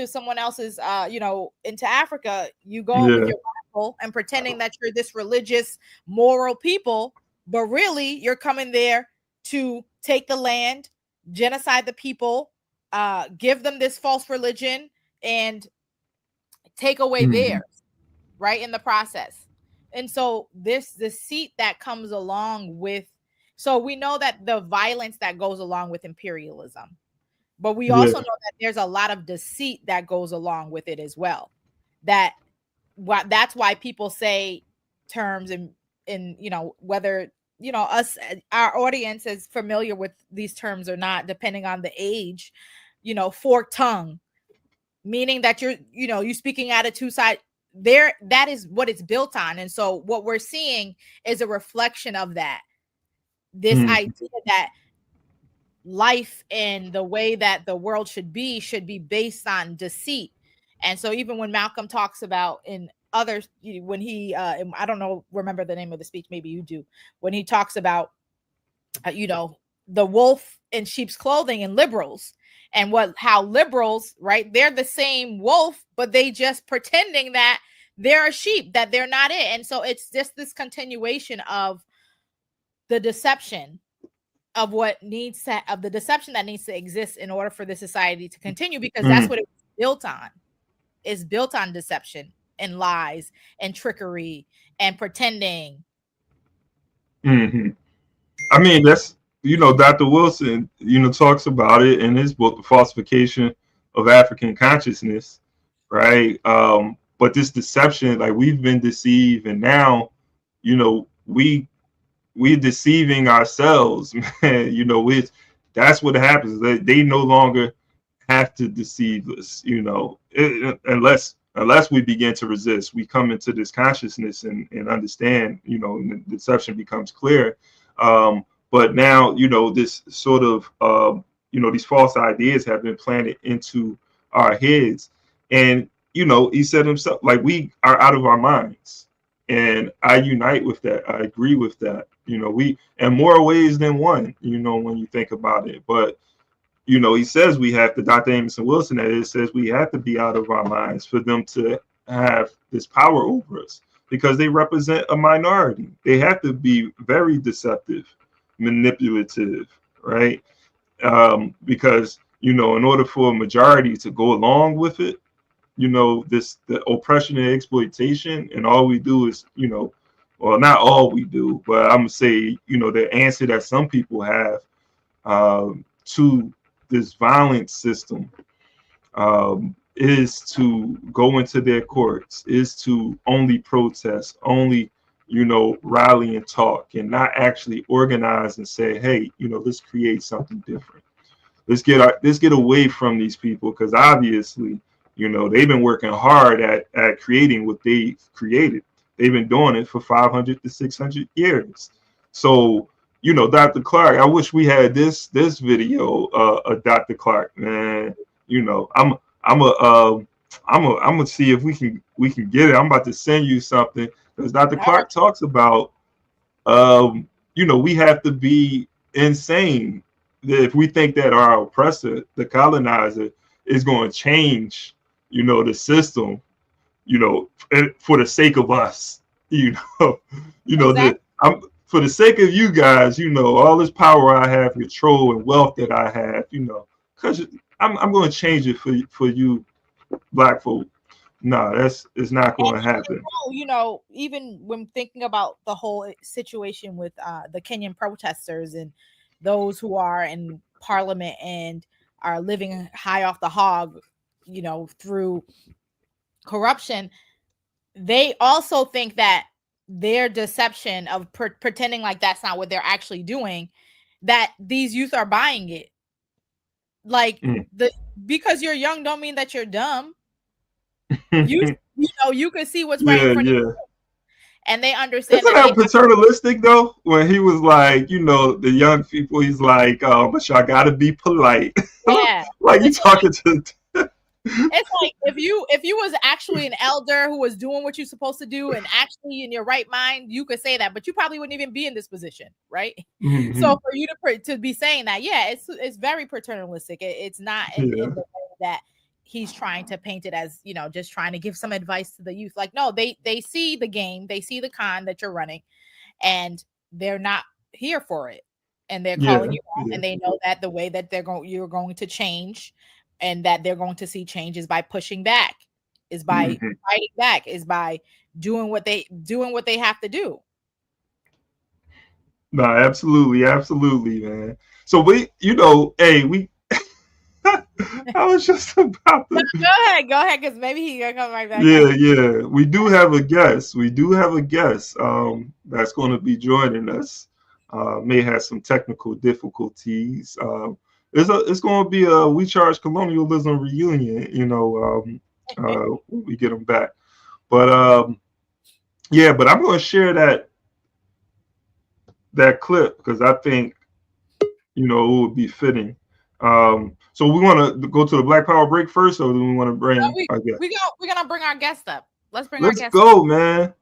someone else's into Africa, you go with your Bible and pretending that you're this religious, moral people, but really you're coming there to take the land, genocide the people, give them this false religion, and take away theirs, right, in the process. And so this deceit that comes along with, so we know that the violence that goes along with imperialism, but we also know that there's a lot of deceit that goes along with it as well. That's why people say terms in whether our audience is familiar with these terms or not, depending on the age, forked tongue, meaning that you speaking out of two sides there. That is what it's built on. And so what we're seeing is a reflection of that, this idea that life and the way that the world should be based on deceit. And so even when Malcolm talks about in others, when he I don't remember the name of the speech, maybe you do, when he talks about the wolf in sheep's clothing and liberals, and how liberals, right, they're the same wolf, but they just pretending that they're a sheep, that they're not it. And so it's just this continuation of the deception of the deception that needs to exist in order for the society to continue, because that's what it's built on. It's built on deception and lies and trickery and pretending. I mean, that's, Dr. Wilson, talks about it in his book, The Falsification of African Consciousness, right? But this deception, like, we've been deceived, and now, we're deceiving ourselves, man. That's what happens. They no longer have to deceive us, unless we begin to resist. We come into this consciousness and understand, and the deception becomes clear. But now, this sort of, these false ideas have been planted into our heads. And, he said himself, like, we are out of our minds. And I unite with that. I agree with that. We, in more ways than one, when you think about it. But, he says we have to, Dr. Amerson Wilson, that it says we have to be out of our minds for them to have this power over us, because they represent a minority. They have to be very deceptive, manipulative, right? Because, in order for a majority to go along with it, the oppression and exploitation, and all we do is, well, not all we do, but I'm gonna say, the answer that some people have to this violent system is to go into their courts, is to only protest, only, rally and talk, and not actually organize and say, hey, let's create something different. Let's get away from these people, because obviously, they've been working hard at creating what they created. They've been doing it for 500 to 600 years. So, Dr. Clark, I wish we had this video of Dr. Clark, man. I'm gonna see if we can get it. I'm about to send you something, because Dr. Clark talks about, we have to be insane if we think that our oppressor, the colonizer, is going to change, the system, for the sake of us, for the sake of you guys, all this power I have, control and wealth that I have, because I'm going to change it for you, Black folk. No, it's not going to happen. Even when thinking about the whole situation with the Kenyan protesters and those who are in parliament and are living high off the hog, through corruption, they also think that their deception of pretending like that's not what they're actually doing, that these youth are buying it. Like, because you're young don't mean that you're dumb. You can see what's right in front of you. And they understand. Isn't that paternalistic though? When he was like, the young people, he's like, but y'all gotta be polite. Yeah. Like, you talking to it's like if you was actually an elder who was doing what you're supposed to do and actually in your right mind, you could say that, but you probably wouldn't even be in this position, right? So for you to be saying that, it's very paternalistic. It's not in the way that he's trying to paint it as, just trying to give some advice to the youth. Like, no, they see the game, they see the con that you're running, and they're not here for it, and they're calling you out, and they know that the way that you're going to change, and that they're going to see changes by pushing back, is by fighting back, is by doing what they have to do. No, absolutely, man. So we, I was just about to go ahead, because maybe he's gonna come right back. Yeah. We do have a guest. That's going to be joining us. May have some technical difficulties. it's going to be a We Charge Colonialism reunion, you know, when we get them back. But yeah, but I'm going to share that clip because I think, you know, it would be fitting. So we want to go to the Black Power break first, or do we want to bring? We're gonna bring our guest up. Let's go, man.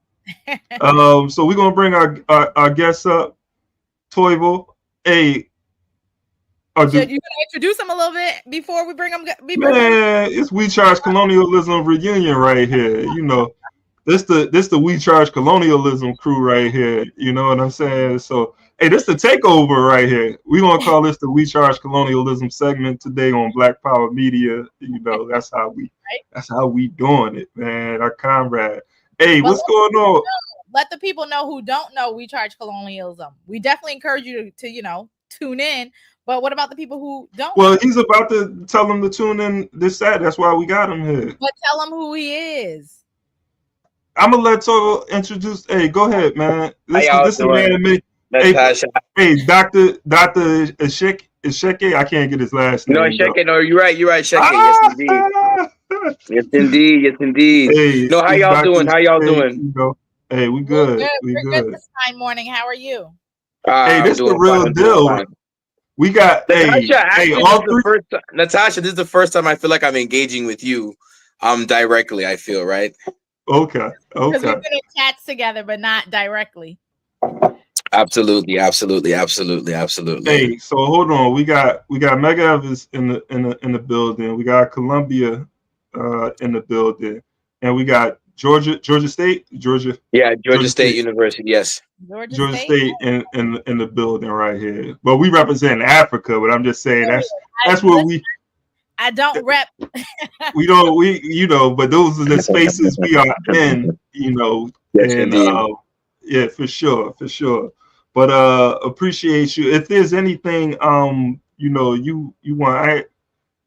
So we're gonna bring our guests up. Toivo, hey. Should you introduce him a little bit before we bring him? Man, it's We Charge Colonialism reunion right here. You know, this the We Charge Colonialism crew right here. You know what I'm saying? So, hey, this the takeover right here. We're gonna call this the We Charge Colonialism segment today on Black Power Media. You know, that's how we doing it, man. Our comrade. Hey, what's going on? Let the people know who don't know We Charge Colonialism. We definitely encourage you to you know, tune in. But what about the people who don't? Well, he's about to tell them to tune in this Saturday. That's why we got him here. But tell him who he is. I'm gonna let Toivo introduce. Hey, go ahead, man. This is man. Natasha. Hey, Dr. Isheke. I can't get his last name. No, Isheke. No, you're right. Isheke. Yes, indeed. Yes, indeed. Hey, no, how y'all doing? How y'all doing? You know, hey, we good. We're good this fine morning. How are you? Hey, this is the real deal. We got Natasha, this is the first time I feel like I'm engaging with you directly, I feel, right? Okay. Because we've been in chats together, but not directly. Absolutely. Hey, so hold on. We got Mega Evans in the building. We got Columbia in the building, and we got Georgia State. Yeah, Georgia State University. Yes. Georgia State in the building right here. But we represent Africa. But I'm just saying that's what we. I don't rep. we you know, but those are the spaces we are in, you know. Yes, and yeah, for sure. But appreciate you. If there's anything you know, you want,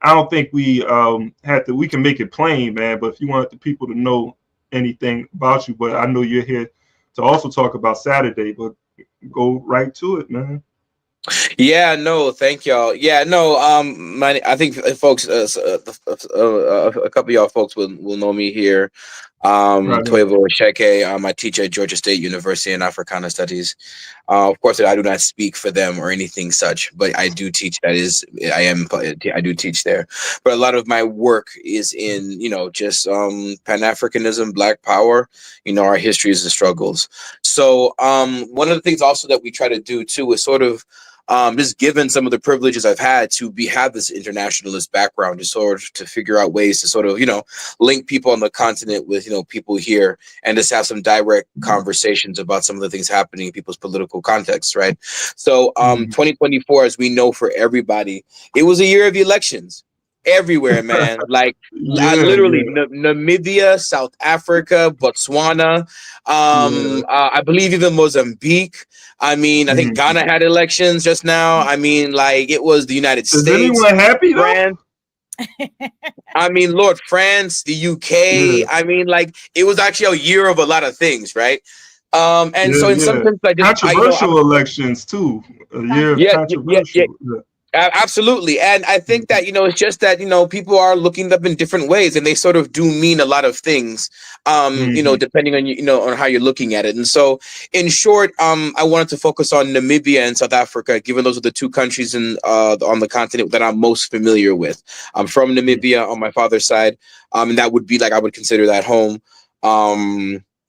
I don't think we we can make it plain, man, but if you want the people to know anything about you, but I know you're here to also talk about Saturday, but go right to it, man. Yeah, no, thank y'all. Yeah, no, I think folks, a couple of y'all folks will know me here. Toivo Isheke, I teach at Georgia State University in Africana Studies. Of course, I do not speak for them or anything such, but I do teach. I do teach there. But a lot of my work is in, you know, just Pan-Africanism, Black Power, you know, our histories and struggles. So one of the things also that we try to do too is sort of just given some of the privileges I've had to have this internationalist background, just sort of to figure out ways to sort of, you know, link people on the continent with, you know, people here and just have some direct conversations about some of the things happening in people's political contexts, right? So 2024, as we know for everybody, it was a year of elections. Everywhere, man. Like literally Namibia, South Africa, Botswana, I believe even Mozambique. I mean, I think Ghana had elections just now. I mean, like it was the United States. Is anyone happy though? I mean, Lord, France, the UK. I mean, like it was actually a year of a lot of things, right? And so in some sense, controversial elections too. A year of controversial. Absolutely. And I think that, you know, it's just that, you know, people are looking up in different ways and they sort of do mean a lot of things, you know, depending on, you know, on how you're looking at it. And so in short, I wanted to focus on Namibia and South Africa, given those are the two countries on the continent that I'm most familiar with. I'm from Namibia on my father's side. And that would be like, I would consider that home.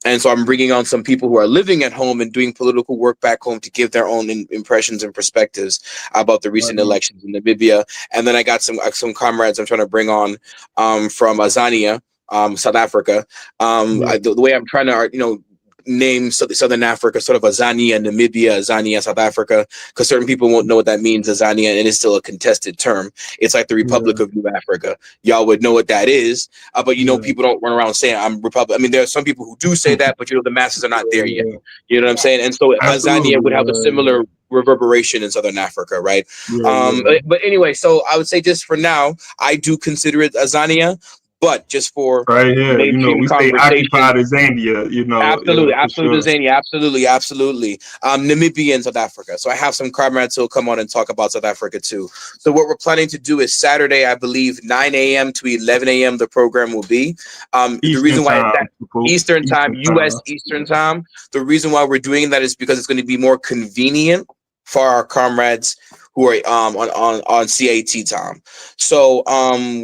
And so I'm bringing on some people who are living at home and doing political work back home to give their own impressions and perspectives about the recent elections in Namibia. And then I got some comrades I'm trying to bring on from Azania, South Africa. The way I'm trying to, you know, name Southern Africa, sort of Azania, Namibia, Azania, South Africa, because certain people won't know what that means, Azania, and it's still a contested term. It's like the Republic of New Africa. Y'all would know what that is, but you know, people don't run around saying I'm Republic. I mean, there are some people who do say that, but you know, the masses are not there yet. You know what I'm saying? And so Azania would have a similar reverberation in Southern Africa, right? But anyway, so I would say just for now, I do consider it Azania. But just for right here, you know, mainstream we say conversation, occupied as Zambia, you know, absolutely, for absolutely, sure. Zany, absolutely. Namibia and South Africa. So I have some comrades who'll come on and talk about South Africa too. So what we're planning to do is Saturday, I believe, 9 a.m. to 11 a.m. The program will be. The reason why it's that Eastern time, U.S. Eastern time. The reason why we're doing that is because it's going to be more convenient for our comrades who are on CAT time. So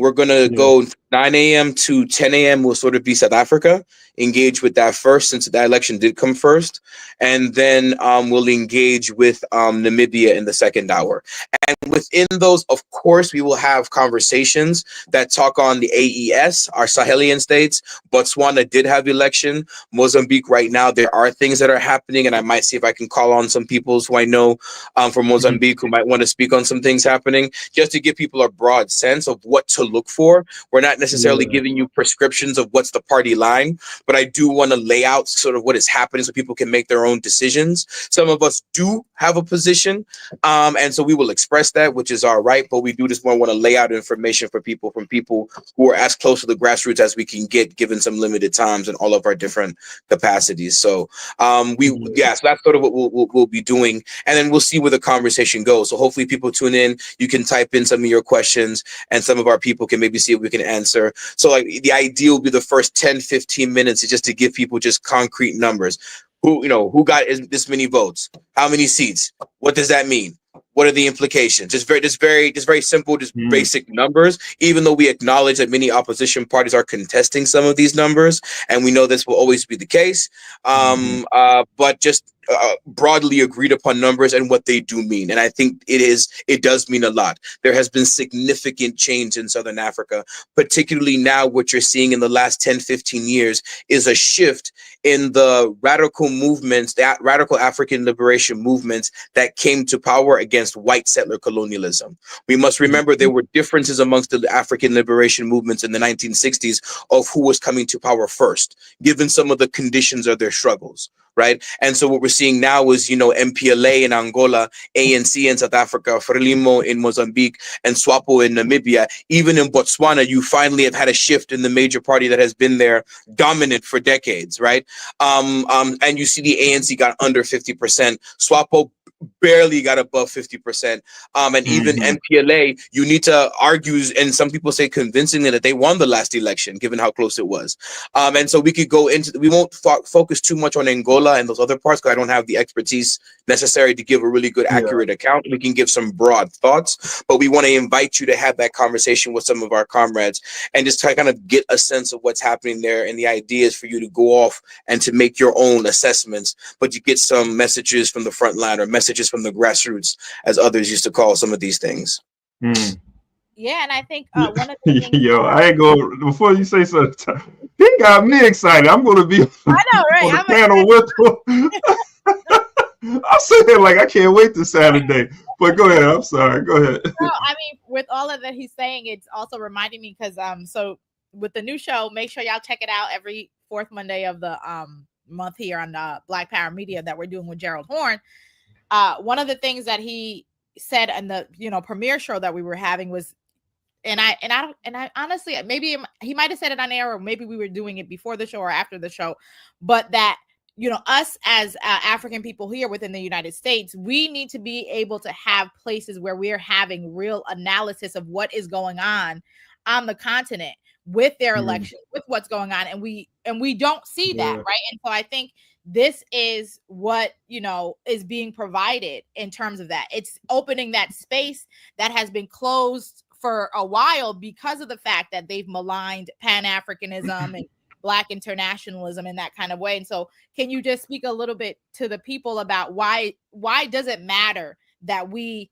we're gonna go 9 a.m. to 10 a.m. will sort of be South Africa. Engage with that first, since that election did come first, and then we'll engage with Namibia in the second hour. And within those, of course, we will have conversations that talk on the AES, our Sahelian states. Botswana did have election. Mozambique right now, there are things that are happening, and I might see if I can call on some people who I know from Mozambique who might want to speak on some things happening, just to give people a broad sense of what to look for. We're not necessarily giving you prescriptions of what's the party line, but I do want to lay out sort of what is happening so people can make their own decisions. Some of us do have a position, and so we will express that, which is our right, but we do just want to lay out information for people, from people who are as close to the grassroots as we can get, given some limited times and all of our different capacities. So so that's sort of what we'll be doing, and then we'll see where the conversation goes. So hopefully people tune in, you can type in some of your questions, and some of our people can maybe see if we can answer. So like the idea will be the first 10-15 minutes is just to give people just concrete numbers. Who got this many votes? How many seats? What does that mean? What are the implications? Just very simple, basic numbers, even though we acknowledge that many opposition parties are contesting some of these numbers, and we know this will always be the case. But just broadly agreed upon numbers and what they do mean. And I think it does mean a lot. There has been significant change in Southern Africa, particularly now. What you're seeing in the last 10-15 years is a shift in the radical movements, that radical African liberation movements that came to power against white settler colonialism. We must remember there were differences amongst the African liberation movements in the 1960s of who was coming to power first, given some of the conditions of their struggles. Right. And so what we're seeing now is, MPLA in Angola, ANC in South Africa, Frelimo in Mozambique, and SWAPO in Namibia. Even in Botswana, you finally have had a shift in the major party that has been there dominant for decades. Right. And you see the ANC got under 50%. SWAPO barely got above 50%. And even MPLA, you need to argue, and some people say convincingly, that they won the last election, given how close it was. And so we could go into, we won't focus too much on Angola and those other parts, because I don't have the expertise necessary to give a really good, accurate account. We can give some broad thoughts, but we want to invite you to have that conversation with some of our comrades and just kind of get a sense of what's happening there. And the idea is for you to go off and to make your own assessments, but you get some messages from the front line, or messages from the grassroots, as others used to call some of these things. Yeah, and I think one of the things, I ain't go before you say something. He got me excited. I'm going to be I know, right? on the panel with him. I'm sitting there like I can't wait to Saturday. But go ahead. I'm sorry. Go ahead. No, I mean, with all of that he's saying, it's also reminding me, because so with the new show, make sure y'all check it out every fourth Monday of the month here on Black Power Media that we're doing with Gerald Horn. One of the things that he said in the premiere show that we were having was, and I honestly, maybe he might have said it on air, or maybe we were doing it before the show or after the show, but that us as African people here within the United States, we need to be able to have places where we're having real analysis of what is going on the continent with their election, with what's going on, and we don't see that, right? And so I think this is what is being provided in terms of that. It's opening that space that has been closed for a while because of the fact that they've maligned Pan-Africanism and Black internationalism in that kind of way. And so can you just speak a little bit to the people about why does it matter that we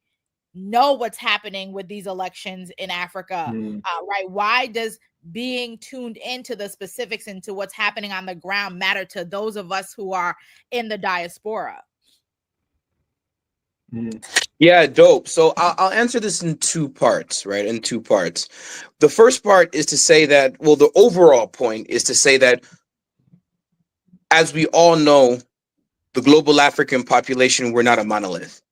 know what's happening with these elections in Africa, right? Why does being tuned into the specifics into what's happening on the ground matter to those of us who are in the diaspora? Yeah, dope. So I'll answer this in two parts, right? In two parts. The first part is to say that, well, the overall point is to say that, as we all know, the global African population, we're not a monolith,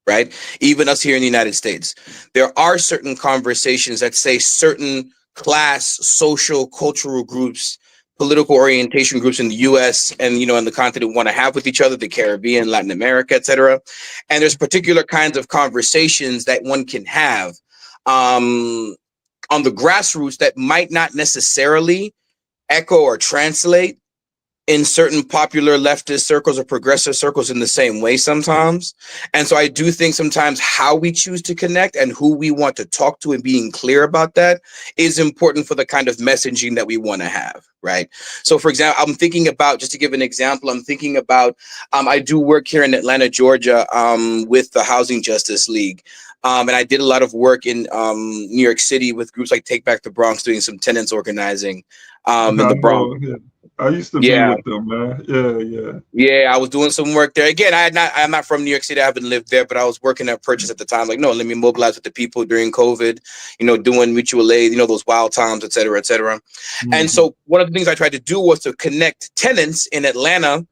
right? Even us here in the United States, there are certain conversations that say certain class, social, cultural groups, political orientation groups in the US and, you know, in the continent want to have with each other, the Caribbean, Latin America, etc. And there's particular kinds of conversations that one can have on the grassroots that might not necessarily echo or translate in certain popular leftist circles or progressive circles in the same way sometimes. And so I do think sometimes how we choose to connect and who we want to talk to and being clear about that is important for the kind of messaging that we want to have, right? So for example, I'm thinking about, just to give an example, I'm thinking about, I do work here in Atlanta, Georgia, with the Housing Justice League. And I did a lot of work in New York City with groups like Take Back the Bronx, doing some tenants organizing in the Bronx. I used to be with them, man. Yeah, I was doing some work there. Again, I'm not from New York City. I haven't lived there, but I was working at Purchase at the time. Like, no, let me mobilize with the people during COVID, you know, doing mutual aid, you know, those wild times, et cetera, et cetera. And so one of the things I tried to do was to connect tenants in Atlanta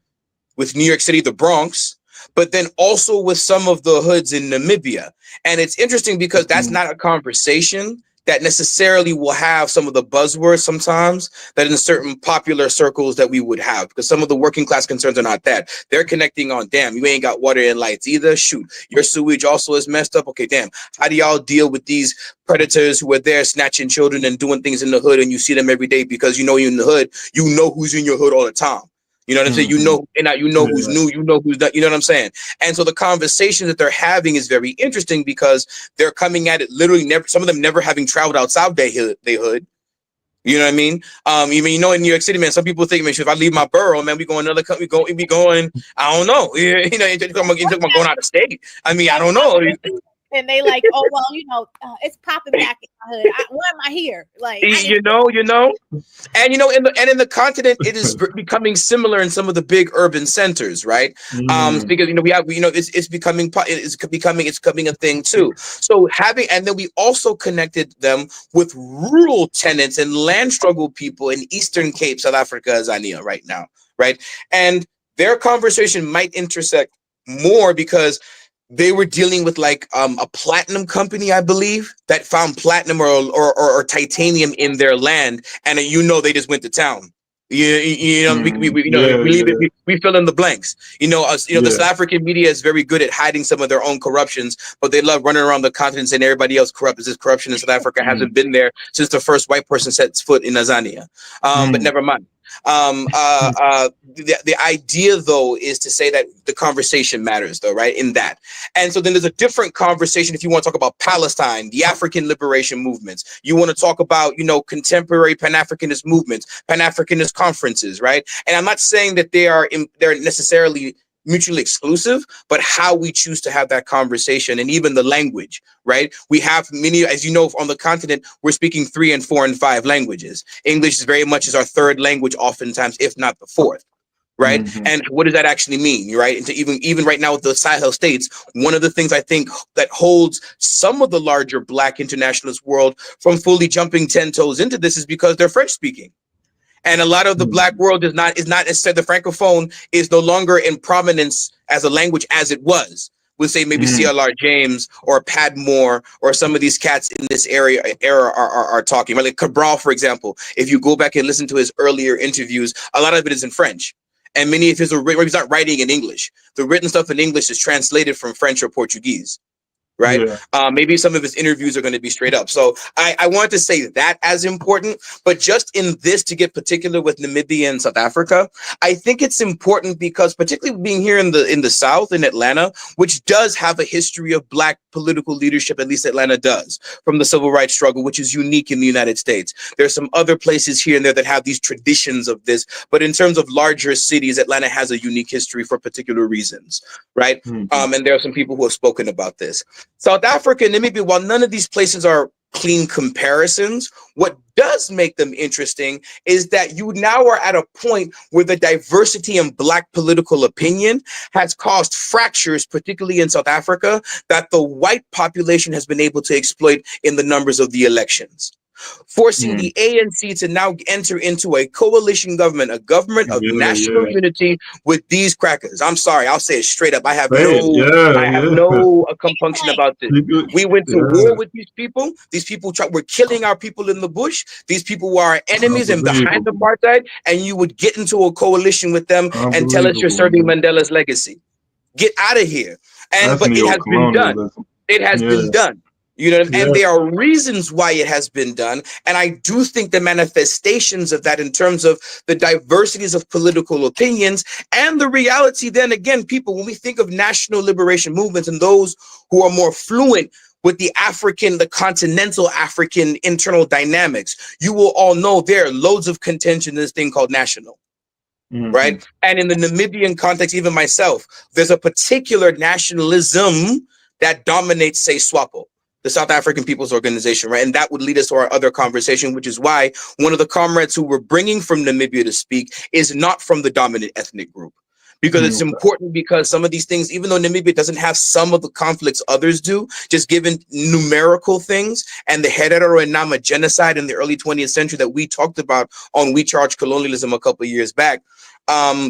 with New York City, the Bronx, but then also with some of the hoods in Namibia. And it's interesting because that's not a conversation that necessarily will have some of the buzzwords sometimes that in certain popular circles that we would have, because some of the working class concerns are not that. They're connecting on, damn, you ain't got water and lights either. Shoot, your sewage also is messed up. Okay, damn, how do y'all deal with these predators who are there snatching children and doing things in the hood and you see them every day because you know you're in the hood, you know who's in your hood all the time. You know what I'm saying? You know, and you know who's new, you know who's not, you know what I'm saying? And so the conversation that they're having is very interesting because they're coming at it literally never, some of them never having traveled outside their hood. You know what I mean? Even, you know, in New York City, man, some people think, man, if I leave my borough, man, we go another country, we be going, I don't know. You know, you're talking about going out of state. I mean, I don't know. And they like, oh, well, you know, it's popping back in my hood. Why am I here? Like, you know, and you know, in the continent, it is becoming similar in some of the big urban centers, right? Because you know it's becoming a thing too. So and then we also connected them with rural tenants and land struggle people in Eastern Cape, South Africa, Zania right now, right? And their conversation might intersect more because they were dealing with like a platinum company, I believe, that found platinum or titanium in their land, and you know they just went to town. You know, we fill in the blanks. You know, the South African media is very good at hiding some of their own corruptions, but they love running around the continent saying everybody else corrupt. This corruption in South Africa hasn't been there since the first white person sets foot in Tanzania. But never mind. The idea though is to say that the conversation matters though, right? In that. And so then there's a different conversation if you want to talk about Palestine, the African liberation movements. You want to talk about, you know, contemporary Pan-Africanist movements, Pan-Africanist conferences, right? And I'm not saying that they're necessarily mutually exclusive, but how we choose to have that conversation and even the language, right? We have many, as you know, on the continent, we're speaking 3 and 4 and 5 languages. English is very much is our third language, oftentimes, if not the fourth, right? And what does that actually mean, right? And to even right now with the Sahel states, one of the things I think that holds some of the larger Black internationalist world from fully jumping 10 toes into this is because they're French speaking. And a lot of the Black world is not necessarily, the Francophone is no longer in prominence as a language as it was. We'll say maybe CLR James or Padmore or some of these cats in this era are talking. Like Cabral, for example, if you go back and listen to his earlier interviews, a lot of it is in French. And many of his, he's not writing in English. The written stuff in English is translated from French or Portuguese. Right. Maybe some of his interviews are going to be straight up. So I wanted to say that as important, but just in this to get particular with Namibia and South Africa, I think it's important because particularly being here in the South in Atlanta, which does have a history of Black political leadership, at least Atlanta does, from the civil rights struggle, which is unique in the United States. There's some other places here and there that have these traditions of this, but in terms of larger cities, Atlanta has a unique history for particular reasons, right? And there are some people who have spoken about this. South Africa and Namibia, while none of these places are clean comparisons, what does make them interesting is that you now are at a point where the diversity in Black political opinion has caused fractures, particularly in South Africa, that the white population has been able to exploit in the numbers of the elections. forcing the ANC to now enter into a coalition government, a government of national unity with these crackers. I'm sorry, I'll say it straight up. I have no compunction about this. We went to war with these people. These people were killing our people in the bush. These people were our enemies and behind apartheid, and you would get into a coalition with them and tell us you're serving Mandela's legacy. Get out of here. But it has been done. It has been done. You know, and there are reasons why it has been done. And I do think the manifestations of that in terms of the diversities of political opinions and the reality, then again, people, when we think of national liberation movements and those who are more fluent with the continental African internal dynamics, you will all know there are loads of contention in this thing called national. Right. And in the Namibian context, even myself, there's a particular nationalism that dominates, say, SWAPO, the South African People's Organization, right? And that would lead us to our other conversation, which is why one of the comrades who we're bringing from Namibia to speak is not from the dominant hetero group. Because it's important, because some of these things, even though Namibia doesn't have some of the conflicts others do, just given numerical things and the Herero and Nama genocide in the early 20th century that we talked about on We Charge Colonialism a couple of years back,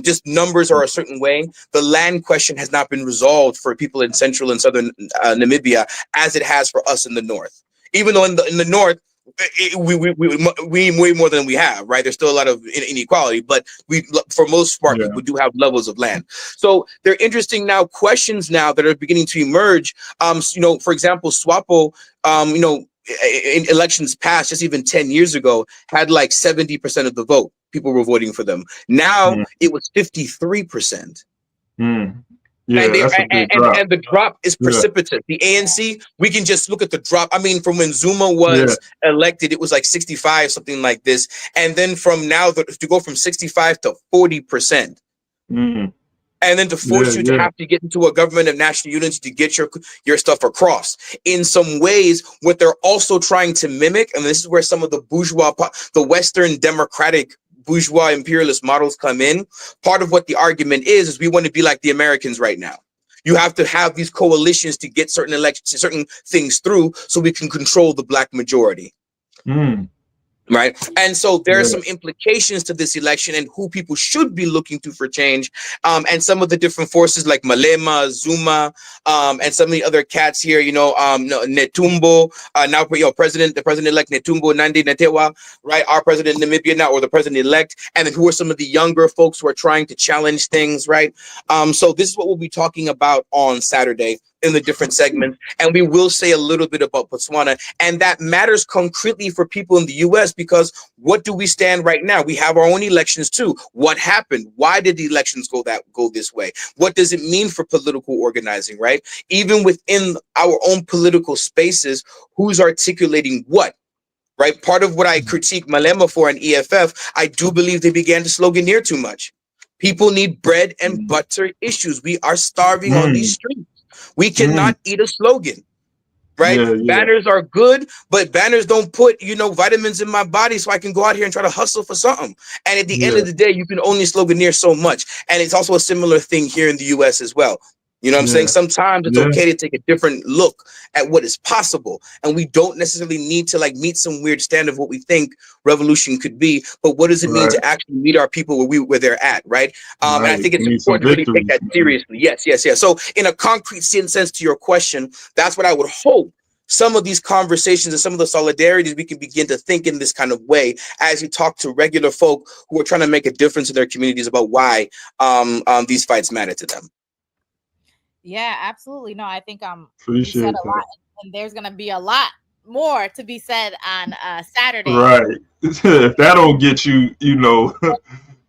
just numbers are a certain way. The land question has not been resolved for people in central and southern Namibia as it has for us in the north. Even though in the north, we way more than we have, right? There's still a lot of inequality, but for most part, people do have levels of land. So they're interesting now questions now that are beginning to emerge. You know, for example, SWAPO, you know, in elections past, just even 10 years ago, had like 70% of the vote. People were voting for them. Now it was 53%. Yeah, and the drop is precipitous. The ANC, we can just look at the drop. I mean, from when Zuma was elected, it was like 65, something like this. And then from now, to go from 65 to 40%. And then to force you to have to get into a government of national unity to get your stuff across. In some ways, what they're also trying to mimic, and this is where some of the bourgeois, the Western democratic bourgeois imperialist models come in. Part of what the argument is we want to be like the Americans right now. You have to have these coalitions to get certain elections, certain things through, so we can control the black majority. Right. And so there are some implications to this election and who people should be looking to for change. And some of the different forces like Malema, Zuma, and some of the other cats here, you know, Netumbo, now the president-elect Netumbo Nandi Natewa, right? Our president in Namibia now, or the president-elect. And then who are some of the younger folks who are trying to challenge things, right? So this is what we'll be talking about on Saturday in the different segments. And we will say a little bit about Botswana. And that matters concretely for people in the US, because what do we stand right now? We have our own elections too. What happened? Why did the elections go this way? What does it mean for political organizing, right? Even within our own political spaces, who's articulating what? Right? Part of what I critique Malema for and EFF, I do believe they began to sloganeer too much. People need bread and butter issues. We are starving on these streets. We cannot eat a slogan, right? Banners are good, but banners don't put, you know, vitamins in my body so I can go out here and try to hustle for something. And at the end of the day, you can only sloganeer so much. And it's also a similar thing here in the US as well. You know what I'm saying? Sometimes it's okay to take a different look at what is possible. And we don't necessarily need to like meet some weird standard of what we think revolution could be. But what does it mean to actually meet our people where they're at, right? And I think it's important to really take that seriously. Yes. So in a concrete sense to your question, that's what I would hope. Some of these conversations and some of the solidarities, we can begin to think in this kind of way as we talk to regular folk who are trying to make a difference in their communities about why these fights matter to them. Yeah, absolutely. No, I think you said a lot, and there's gonna be a lot more to be said on Saturday. Right. If that don't get you, you know,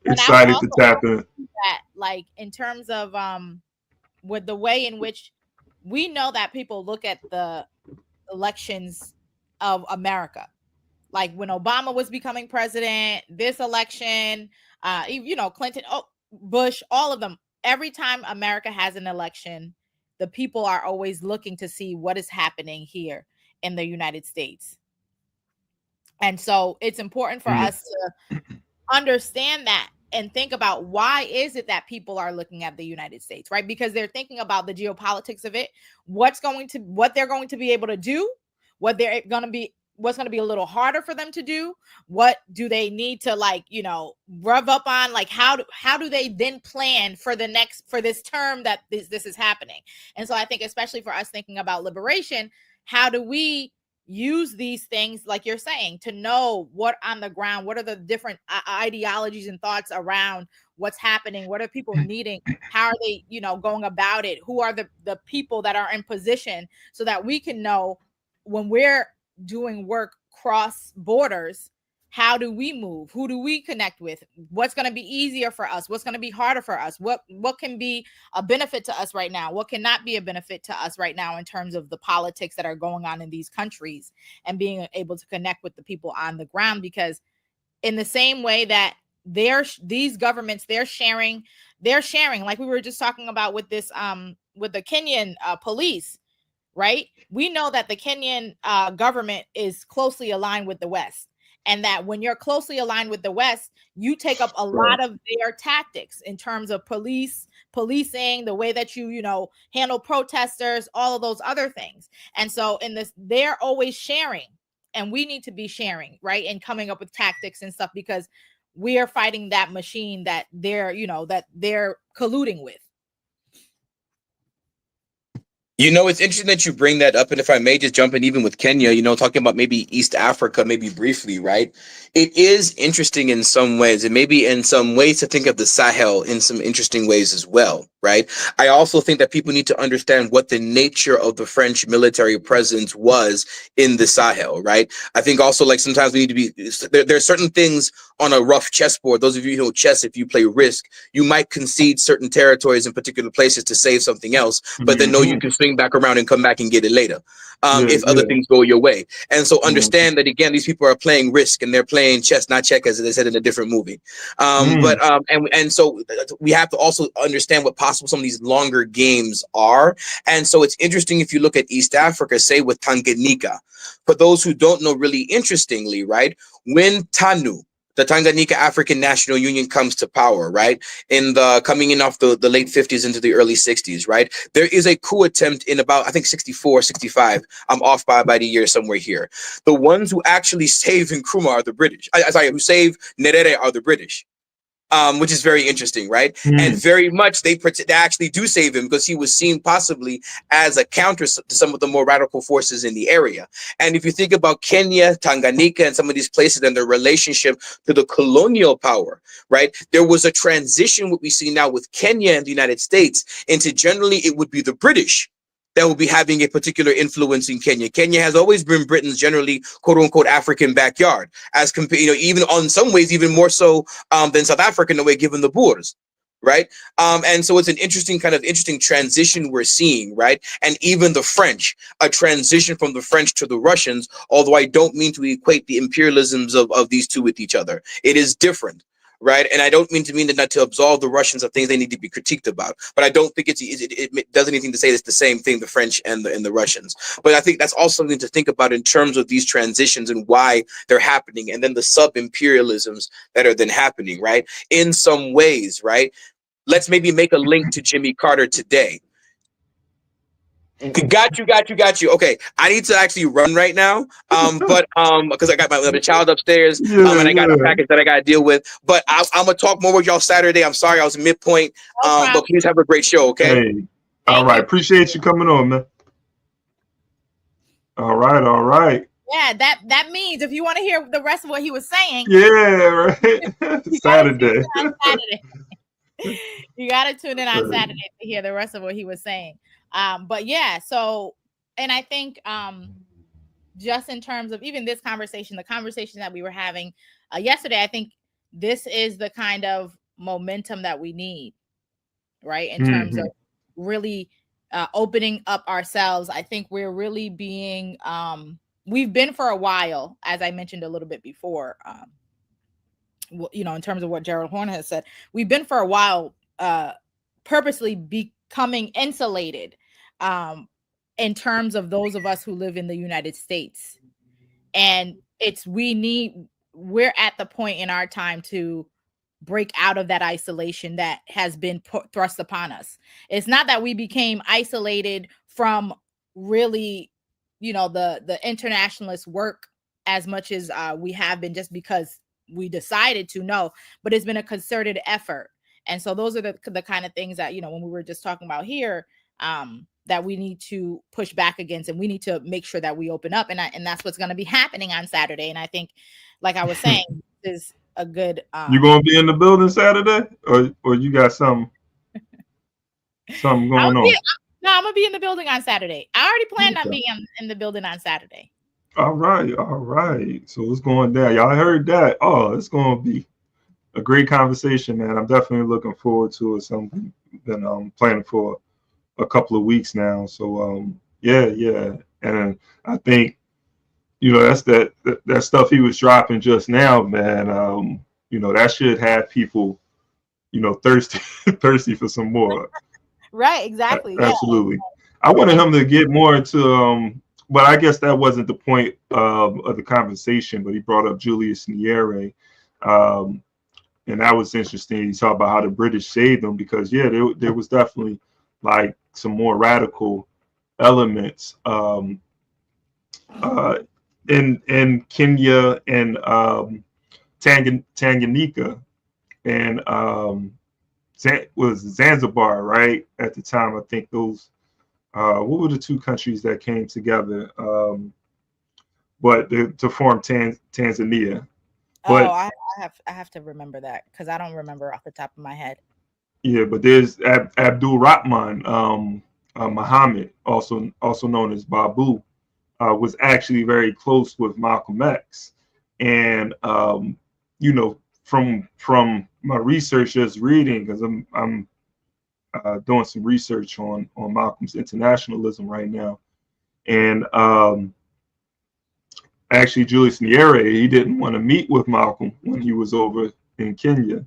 excited to tap in. That, like, in terms of with the way in which we know that people look at the elections of America, like when Obama was becoming president, this election, you know, Clinton, Bush, all of them. Every time America has an election, the people are always looking to see what is happening here in the United States. And so it's important for us to understand that and think about why is it that people are looking at the United States, right? Because they're thinking about the geopolitics of it, what they're going to be able to do, what they're going to be be a little harder for them to do? What do they need to, like, you know, rev up on? Like, how do they then plan for this term that this is happening? And so I think, especially for us thinking about liberation, how do we use these things, like you're saying, to know what on the ground, what are the different ideologies and thoughts around what's happening? What are people needing? How are they, you know, going about it? Who are the people that are in position, so that we can know when we're doing work cross borders, how do we move? Who do we connect with? What's going to be easier for us? What's going to be harder for us? What can be a benefit to us right now? What cannot be a benefit to us right now in terms of the politics that are going on in these countries, and being able to connect with the people on the ground? Because in the same way that these governments, they're sharing, like we were just talking about with this, with the Kenyan police, right? We know that the Kenyan government is closely aligned with the West, and that when you're closely aligned with the West, you take up a lot of their tactics in terms of policing, the way that you know, handle protesters, all of those other things. And so in this, they're always sharing, and we need to be sharing, right? And coming up with tactics and stuff, because we are fighting that machine that they're, you know, that they're colluding with. You know, it's interesting that you bring that up. And if I may just jump in, even with Kenya, you know, talking about maybe East Africa, maybe briefly, right? It is interesting in some ways, and maybe in some ways to think of the Sahel in some interesting ways as well, right? I also think that people need to understand what the nature of the French military presence was in the Sahel, right? I think also, like, sometimes we need to be, there are certain things on a rough chessboard. Those of you who know chess, if you play Risk, you might concede certain territories in particular places to save something else, but then know you can swing back around and come back and get it later if other things go your way. And so understand that, again, these people are playing Risk and they're playing chess, not checkers, as they said in a different movie. And so we have to also understand what possible some of these longer games are. And so it's interesting if you look at East Africa, say with Tanganyika. For those who don't know, really interestingly, right, when TANU, the Tanganyika African National Union, comes to power, right, coming in off the late 50s into the early 60s, right, there is a coup attempt in about, I think, 64, 65. I'm off by the year somewhere here. The ones who actually save Nkrumah are the British. Who save Nyerere are the British. Which is very interesting, right? And very much they actually do save him, because he was seen possibly as a counter to some of the more radical forces in the area. And if you think about Kenya, Tanganyika, and some of these places and their relationship to the colonial power, right? There was a transition, what we see now with Kenya and the United States, into generally it would be the British that will be having a particular influence in Kenya. Kenya has always been Britain's generally quote unquote African backyard, as compared, you know, even on some ways, even more so than South Africa in a way, given the borders, right? And so it's an interesting transition we're seeing, right? And even the French, a transition from the French to the Russians, although I don't mean to equate the imperialisms of these two with each other. It is different. Right. And I don't mean that not to absolve the Russians of things they need to be critiqued about. But I don't think it does anything to say it's the same thing, the French and the Russians. But I think that's also something to think about in terms of these transitions and why they're happening. And then the sub-imperialisms that are then happening. Right. In some ways. Right. Let's maybe make a link to Jimmy Carter today. Got you. Okay, I need to actually run right now. But because I got my other child upstairs, and I got a package that I got to deal with. But I'm gonna talk more with y'all Saturday. I'm sorry I was midpoint. But please have a great show. Okay. Hey, all right. Appreciate you coming on, man. All right. Yeah, that means if you want to hear the rest of what he was saying. Yeah, right. Saturday. You got to tune in on Saturday to hear the rest of what he was saying. But yeah, so, and I think just in terms of even this conversation, the conversation that we were having yesterday, I think this is the kind of momentum that we need, right? In terms of really opening up ourselves. I think we're really being, we've been for a while, as I mentioned a little bit before, you know, in terms of what Gerald Horne has said, we've been for a while purposely becoming insulated in terms of those of us who live in the United States. And we're at the point in our time to break out of that isolation that has been thrust upon us. It's not that we became isolated from really, you know, the internationalist work as much as we have been just because we decided to. No, but it's been a concerted effort. And so those are the kind of things that, when we were just talking about here, that we need to push back against, and we need to make sure that we open up. And that's what's going to be happening on Saturday. And I think, like I was saying, is a good. You going to be in the building Saturday, or you got something going on? No, I'm going to be in the building on Saturday. I already planned on being in the building on Saturday. All right. So it's going down. Y'all heard that? Oh, it's going to be a great conversation, man. I'm definitely looking forward to it. Something been planning for a couple of weeks now. So yeah. And I think, that's that stuff he was dropping just now, man. That should have people, thirsty for some more. Right, exactly. Absolutely. I wanted him to get more into but I guess that wasn't the point of the conversation, but he brought up Julius Nyerere. And that was interesting. He talked about how the British saved them, because there was definitely like some more radical elements in Kenya and Tanganyika and was Zanzibar, right? At the time, I think those what were the two countries that came together to form Tanzania. But I have to remember that, because I don't remember off the top of my head. Yeah, but there's Abdul Rahman Muhammad, also known as Babu, was actually very close with Malcolm X, and from my research, just reading, because I'm doing some research on Malcolm's internationalism right now, and actually Julius Nyerere, he didn't want to meet with Malcolm when he was over in Kenya.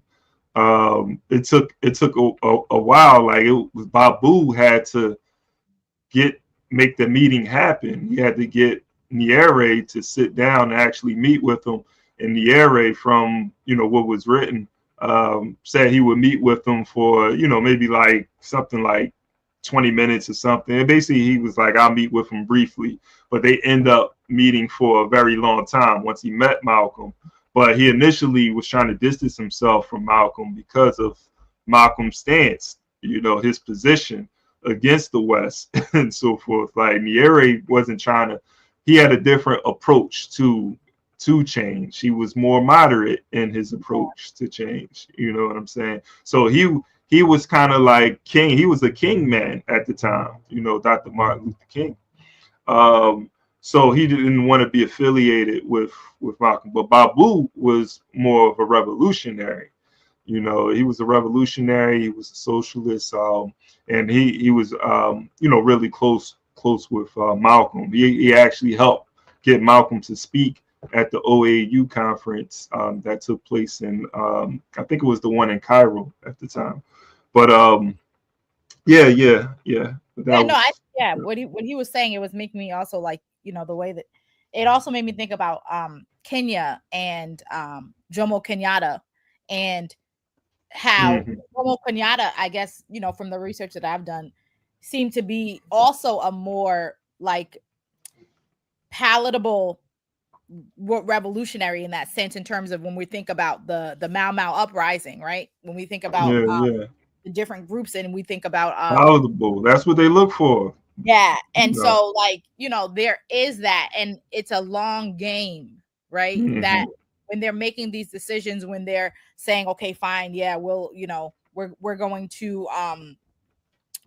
It took a while. Like, it was Babu had to make the meeting happen. He had to get Nyerere to sit down and actually meet with him. And Nyerere, from what was written, said he would meet with them for maybe like something like 20 minutes or something. And basically he was like, I'll meet with him briefly, but they end up meeting for a very long time once he met Malcolm. But he initially was trying to distance himself from Malcolm because of Malcolm's stance, his position against the West and so forth. Like, Nyerere wasn't trying to, he had a different approach to change. He was more moderate in his approach to change. You know what I'm saying? So he was kind of like king. He was a king man at the time, Dr. Martin Luther King. So he didn't want to be affiliated with Malcolm. But Babu was more of a revolutionary. He was a revolutionary. He was a socialist, and he was really close with Malcolm. He actually helped get Malcolm to speak at the OAU conference that took place in I think it was the one in Cairo at the time. But what he was saying, it was making me also like, the way that it also made me think about Kenya and Jomo Kenyatta, and how Jomo Kenyatta, I guess, from the research that I've done, seemed to be also a more like palatable revolutionary in that sense, in terms of when we think about the Mau Mau uprising, right? When we think about the different groups, and we think about palatable, that's what they look for. Yeah. And so, like, there is that, and it's a long game, right? That when they're making these decisions, when they're saying, okay, fine, yeah, we'll, we're going to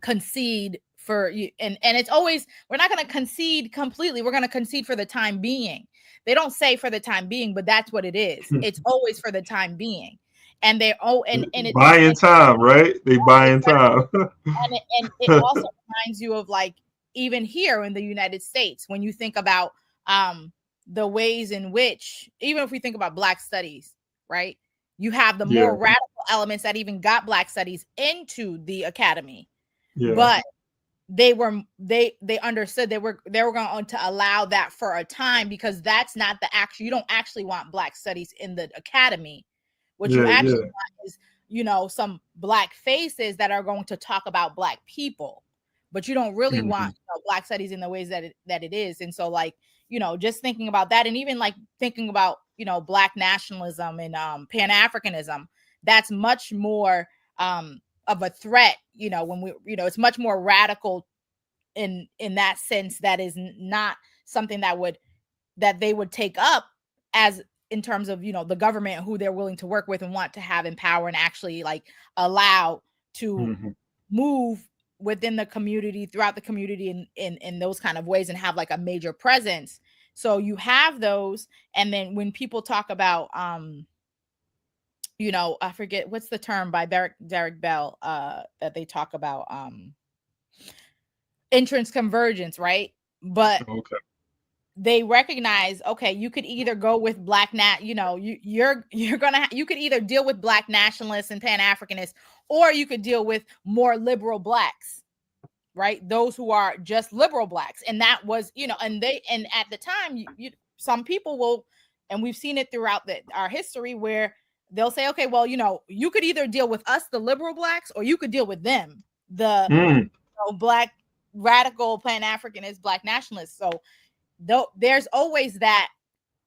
concede for you, and it's always, we're not going to concede completely, we're going to concede for the time being. They don't say for the time being, but that's what it is. It's always for the time being. And they're and it's buying time, right? They buying time. and it also reminds you of, like, even here in the United States, when you think about the ways in which, even if we think about Black studies, right? You have the more radical elements that even got Black studies into the academy, but they understood they were going to allow that for a time, because that's not the actual, you don't actually want Black studies in the academy. What you actually want is, some Black faces that are going to talk about Black people, but you don't really want Black studies in the ways that it is. And so, like, just thinking about that, and even like thinking about, Black nationalism and Pan-Africanism, that's much more of a threat, when we, it's much more radical in that sense. That is not something that they would take up as in terms of, the government, who they're willing to work with and want to have in power and actually like allow to move within the community, throughout the community in those kind of ways, and have like a major presence. So you have those. And then when people talk about, I forget what's the term by Derek Bell that they talk about, entrance convergence, right? But they recognize, okay, you could either go with you could either deal with Black nationalists and Pan-Africanists, or you could deal with more liberal Blacks, right? Those who are just liberal Blacks. And that was, and at the time, some people will, and we've seen it throughout our history, where they'll say, okay, well, you could either deal with us, the liberal Blacks, or you could deal with them, the Black radical Pan-Africanist Black nationalists. So there's always that,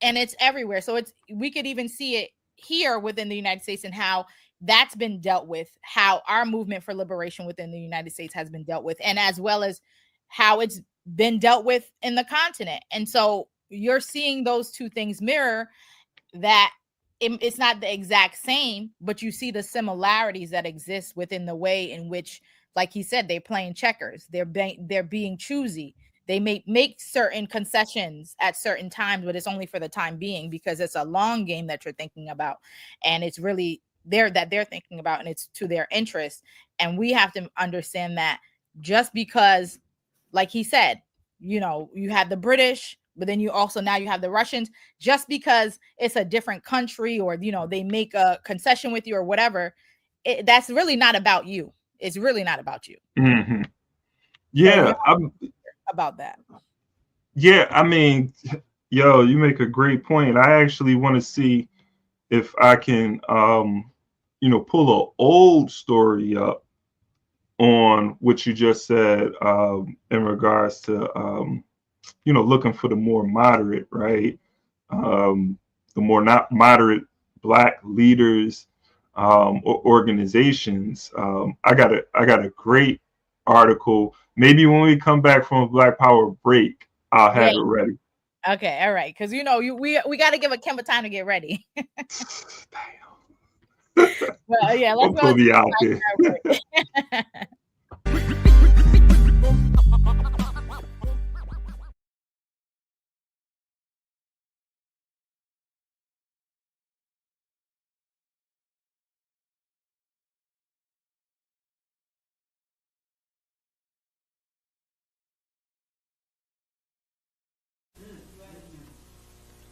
and it's everywhere. So we could even see it here within the United States, and how that's been dealt with, how our movement for liberation within the United States has been dealt with, and as well as how it's been dealt with in the continent. And so you're seeing those two things mirror, that it's not the exact same, but you see the similarities that exist within the way in which, like he said, they're playing checkers. They're being choosy. They may make certain concessions at certain times, but it's only for the time being, because it's a long game that you're thinking about, and it's really they're thinking about, and it's to their interest. And we have to understand that just because, like he said, you have the British, but then you also now you have the Russians, just because it's a different country, or they make a concession with you or whatever, that's really not about you. It's really not about you. Yeah, so about that. Yeah, I mean, you make a great point. I actually want to see if I can, pull an old story up on what you just said in regards to, looking for the more moderate, right? The more not moderate Black leaders or organizations. I got a great article. Maybe when we come back from a Black Power break, I'll have it ready. Okay, all right, because we got to give a Kemba time to get ready. Well, yeah, let's go. Be out there.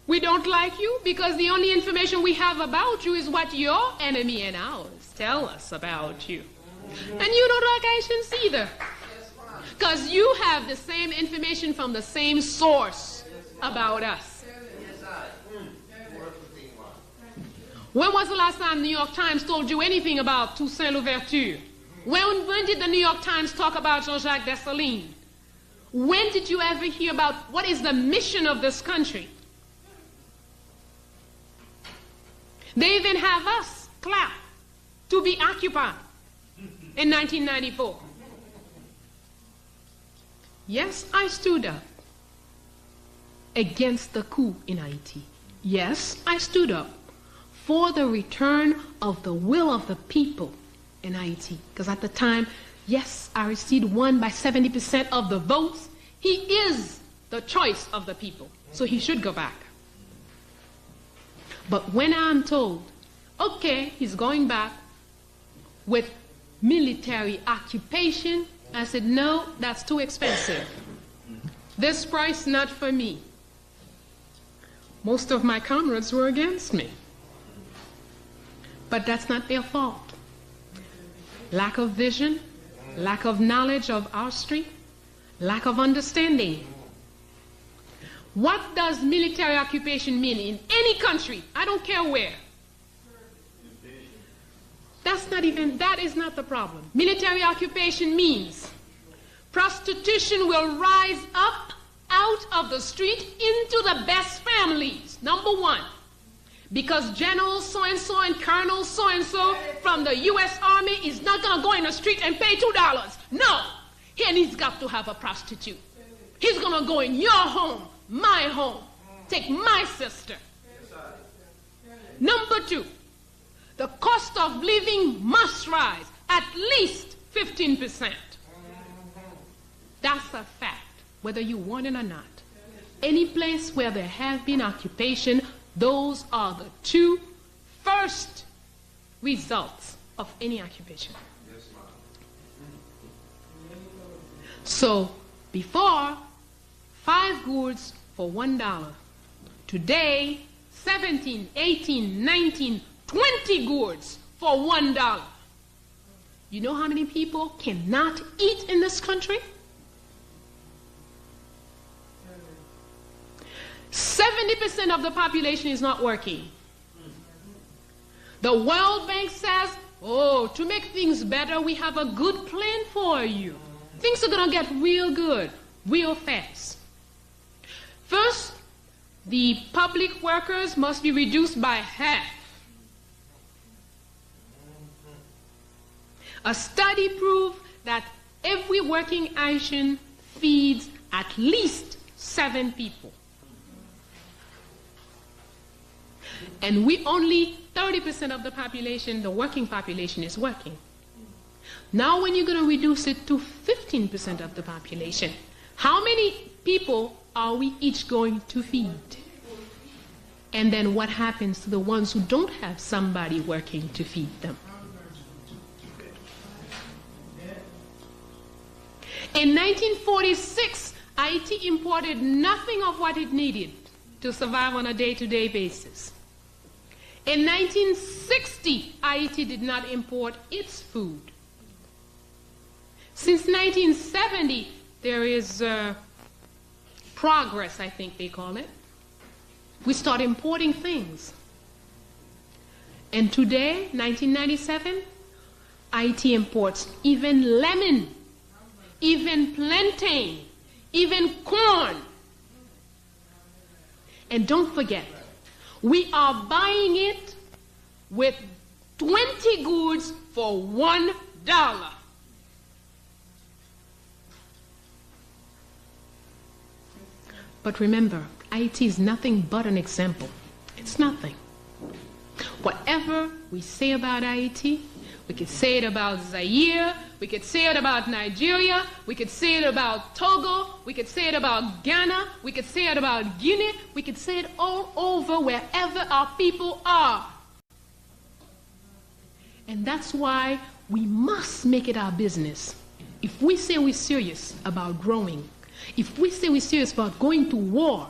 We don't like you because the only information we have about you is what your enemy and ours tell us about you. And you don't like Haitians either, because you have the same information from the same source about us. When was the last time the New York Times told you anything about Toussaint Louverture? When did the New York Times talk about Jean-Jacques Dessalines? When did you ever hear about what is the mission of this country? They even have us clap to be occupied in 1994. Yes, I stood up against the coup in Haiti. Yes, I stood up for the return of the will of the people in Haiti. Because at the time, yes, Aristide won by 70% of the votes. He is the choice of the people, so he should go back. But when I'm told, okay, he's going back with military occupation, I said, no, that's too expensive. This price, not for me. Most of my comrades were against me. But that's not their fault. Lack of vision, lack of knowledge of our strength, lack of understanding. What does military occupation mean in any country? I don't care where. That is not the problem. Military occupation means prostitution will rise up out of the street into the best families. Number one, because General so-and-so and Colonel so-and-so from the U.S. Army is not going to go in the street and pay $2. No, and he's got to have a prostitute. He's going to go in your home, my home, take my sister. Number two, the cost of living must rise at least 15%. That's a fact, whether you want it or not. Any place where there have been occupation, those are the two first results of any occupation. So before, 5 goods for $1. Today, 17, 18, 19, 20 goods for $1. You know how many people cannot eat in this country? 70% of the population is not working. The World Bank says, oh, to make things better, we have a good plan for you. Things are going to get real good, real fast. First, the public workers must be reduced by half. A study proved that every working Haitian feeds at least 7 people. And we only 30% of the population, the working population, is working. Now when you're going to reduce it to 15% of the population, how many people are we each going to feed? And then what happens to the ones who don't have somebody working to feed them? In 1946, Haiti imported nothing of what it needed to survive on a day-to-day basis. In 1960, Haiti did not import its food. Since 1970, there is progress, I think they call it. We start importing things. And today, 1997, Haiti imports even lemon, even plantain, even corn. And don't forget, we are buying it with 20 goods for $1. But remember, Haiti is nothing but an example. It's nothing. Whatever we say about Haiti, we could say it about Zaire, we could say it about Nigeria, we could say it about Togo, we could say it about Ghana, we could say it about Guinea, we could say it all over wherever our people are. And that's why we must make it our business. If we say we're serious about growing, if we say we're serious about going to war,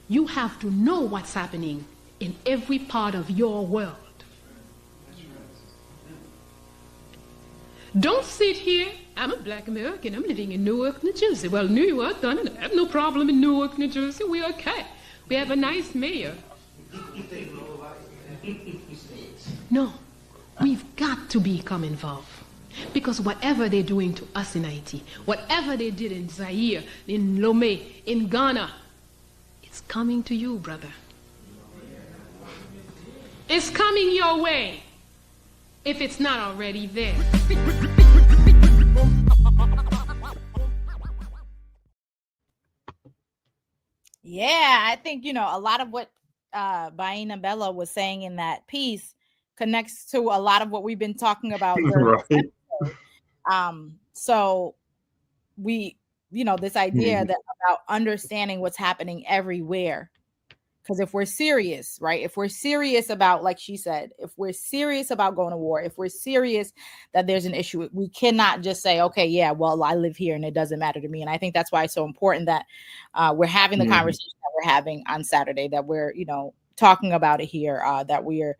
you have to know what's happening in every part of your world. Don't sit here, I'm a black American, I'm living in Newark, New Jersey. Well, New York, I have no problem in Newark, New Jersey, we're okay. We have a nice mayor. No, we've got to become involved. Because whatever they're doing to us in Haiti, whatever they did in Zaire, in Lomé, in Ghana, it's coming to you, brother. It's coming your way, if it's not already there. Yeah, I think, a lot of what Baina Bella was saying in that piece connects to a lot of what we've been talking about. Right. So we, this idea that about understanding what's happening everywhere. Because if we're serious, right? If we're serious about, like she said, if we're serious about going to war, if we're serious that there's an issue, we cannot just say, okay, yeah, well, I live here and it doesn't matter to me. And I think that's why it's so important that we're having the conversation that we're having on Saturday, that we're, talking about it here, that we're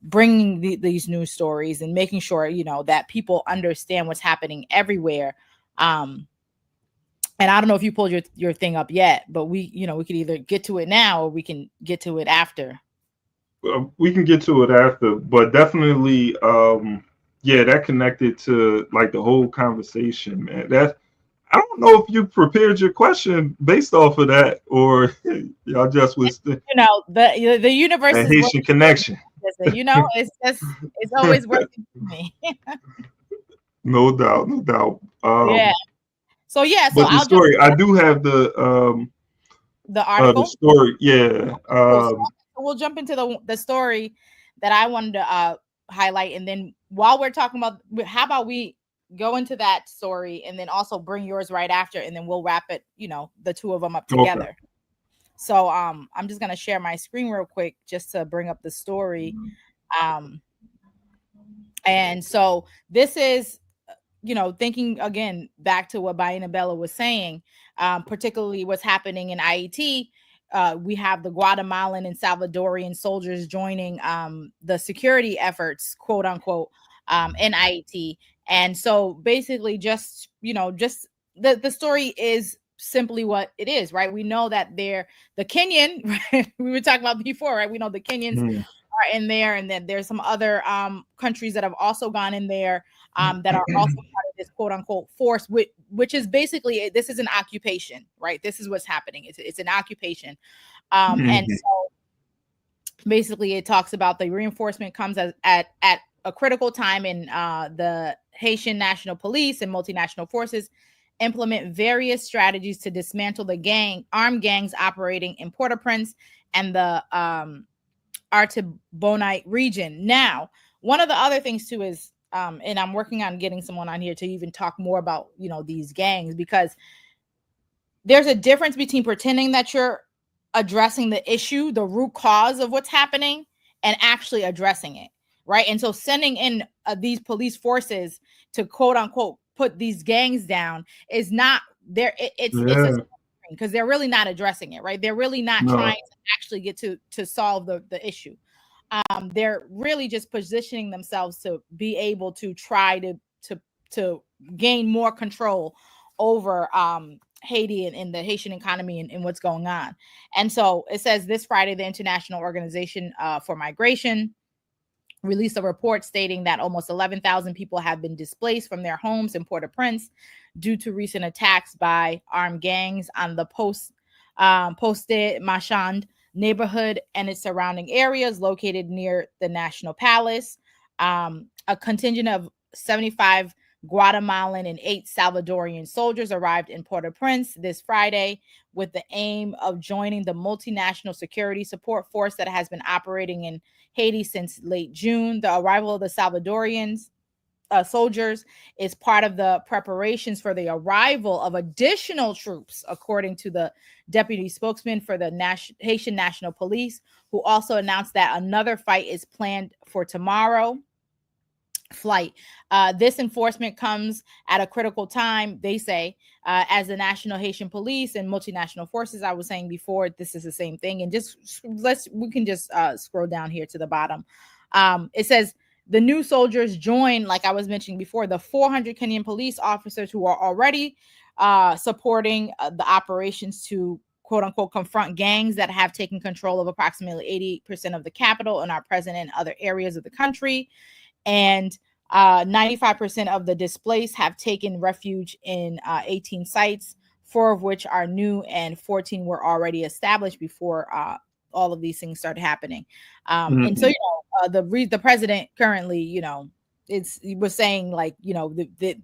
bringing these news stories and making sure, that people understand what's happening everywhere. And I don't know if you pulled your thing up yet, but we could either get to it now or we can get to it after. We can get to it after, but definitely, that connected to like the whole conversation, man. I don't know if you prepared your question based off of that, or y'all just was the universe a is Haitian connection. It's always working for me. No doubt, no doubt. Yeah. So but the story, I do have the article. The story, yeah. So we'll jump into the story that I wanted to highlight, and then while we're talking about, how about we go into that story and then also bring yours right after, and then we'll wrap it, the two of them up together. Okay. So I'm just gonna share my screen real quick just to bring up the story. And so this is, thinking again back to what Baina Bella was saying, particularly what's happening in Haiti. We have the Guatemalan and Salvadorian soldiers joining the security efforts, quote unquote, in Haiti. And so basically just the story is simply what it is, right? We know that they're the Kenyan, right? We were talking about before, right? We know the Kenyans are in there, and then there's some other countries that have also gone in there that are also part of this quote unquote force, which is basically, this is an occupation, right? This is what's happening. It's an occupation. And so basically it talks about the reinforcement comes at a critical time in the Haitian National Police and multinational forces implement various strategies to dismantle the armed gangs operating in Port-au-Prince and the Artibonite region. Now, one of the other things too is, and I'm working on getting someone on here to even talk more about, these gangs, because there's a difference between pretending that you're addressing the issue, the root cause of what's happening, and actually addressing it, right? And so sending in these police forces to quote unquote put these gangs down is not there. It's because they're really not addressing it, right? They're really not trying to actually get to solve the issue. They're really just positioning themselves to be able to try to gain more control over Haiti and the Haitian economy and what's going on. And so it says this Friday, the International Organization for Migration released a report stating that almost 11,000 people have been displaced from their homes in Port-au-Prince due to recent attacks by armed gangs on the Poste Marchand neighborhood and its surrounding areas located near the National Palace. A contingent of 75 Guatemalan and 8 Salvadorian soldiers arrived in Port-au-Prince this Friday with the aim of joining the multinational security support force that has been operating in Haiti since late June. The arrival of the Salvadorians soldiers is part of the preparations for the arrival of additional troops, according to the deputy spokesman for the Haitian National Police, who also announced that another fight is planned for tomorrow flight. This enforcement comes at a critical time, they say, as the National Haitian Police and multinational forces, I was saying before, this is the same thing. And we can just scroll down here to the bottom. It says the new soldiers join, like I was mentioning before, the 400 Kenyan police officers who are already supporting the operations to quote unquote confront gangs that have taken control of approximately 80% of the capital and are present in other areas of the country. And 95% of the displaced have taken refuge in 18 sites, 4 of which are new and 14 were already established before all of these things started happening. And so, the president currently, he was saying like,